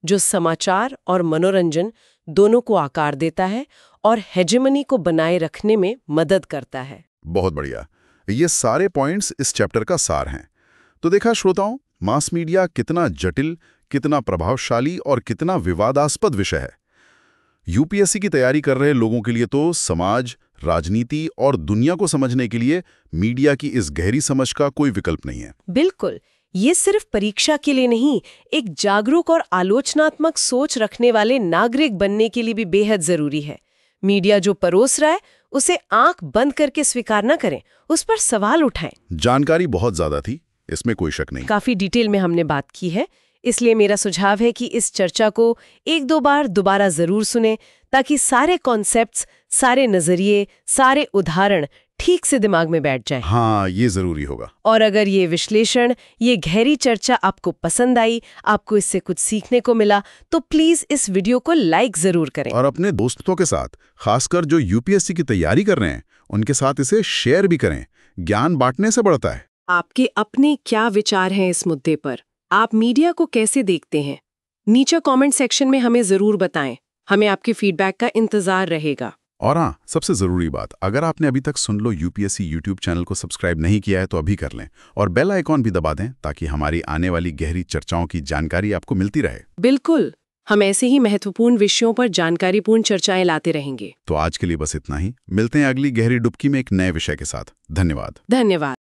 जो समाचार और मनोरंजन दोनों को आकार देता है और हेजेमनी को बनाए रखने में मदद करता है। बहुत बढ़िया, ये सारे पॉइंट्स इस चैप्टर का सार हैं। तो देखा श्रोताओं, मास मीडिया कितना जटिल, कितना प्रभावशाली और कितना विवादास्पद विषय है। यूपीएससी की तैयारी कर रहे लोगों के लिए तो समाज, राजनीति और दुनिया को समझने के लिए मीडिया की इस गहरी समझ का कोई विकल्प नहीं है। बिल्कुल, ये सिर्फ परीक्षा के लिए नहीं, एक जागरूक और आलोचनात्मक सोच रखने वाले नागरिक बनने के लिए भी बेहद जरूरी है। मीडिया जो परोस रहा है उसे आंख बंद करके स्वीकार न करें, उस पर सवाल उठाएं। जानकारी बहुत ज्यादा थी, इसमें कोई शक नहीं। काफी डिटेल में हमने बात की है, इसलिए मेरा सुझाव है कि इस चर्चा को एक दो बार दोबारा जरूर सुने, ताकि सारे कॉन्सेप्ट्स, सारे नजरिए, सारे उदाहरण ठीक से दिमाग में बैठ जाएं। हाँ, ये जरूरी होगा। और अगर ये विश्लेषण, ये गहरी चर्चा आपको पसंद आई, आपको इससे कुछ सीखने को मिला, तो प्लीज इस वीडियो को लाइक जरूर करें। और अपने दोस्तों के साथ, खासकर जो यूपीएससी की तैयारी कर रहे हैं, उनके साथ इसे शेयर भी करें। ज्ञान बांटने से बढ़ता है। आपके अपने क्या विचार हैं इस मुद्दे पर? आप मीडिया को कैसे देखते हैं? नीचे कमेंट सेक्शन में हमें जरूर बताएं। हमें आपके फीडबैक का इंतजार रहेगा। और हाँ, सबसे जरूरी बात, अगर आपने अभी तक सुन लो यूपीएससी यूट्यूब चैनल को सब्सक्राइब नहीं किया है तो अभी कर लें, और बेल आइकॉन भी दबा दें ताकि हमारी आने वाली गहरी चर्चाओं की जानकारी आपको मिलती रहे। बिल्कुल, हम ऐसे ही महत्वपूर्ण विषयों पर जानकारीपूर्ण चर्चाएं लाते रहेंगे। तो आज के लिए बस इतना ही। मिलते हैं अगली गहरी डुबकी में एक नए विषय के साथ। धन्यवाद। धन्यवाद।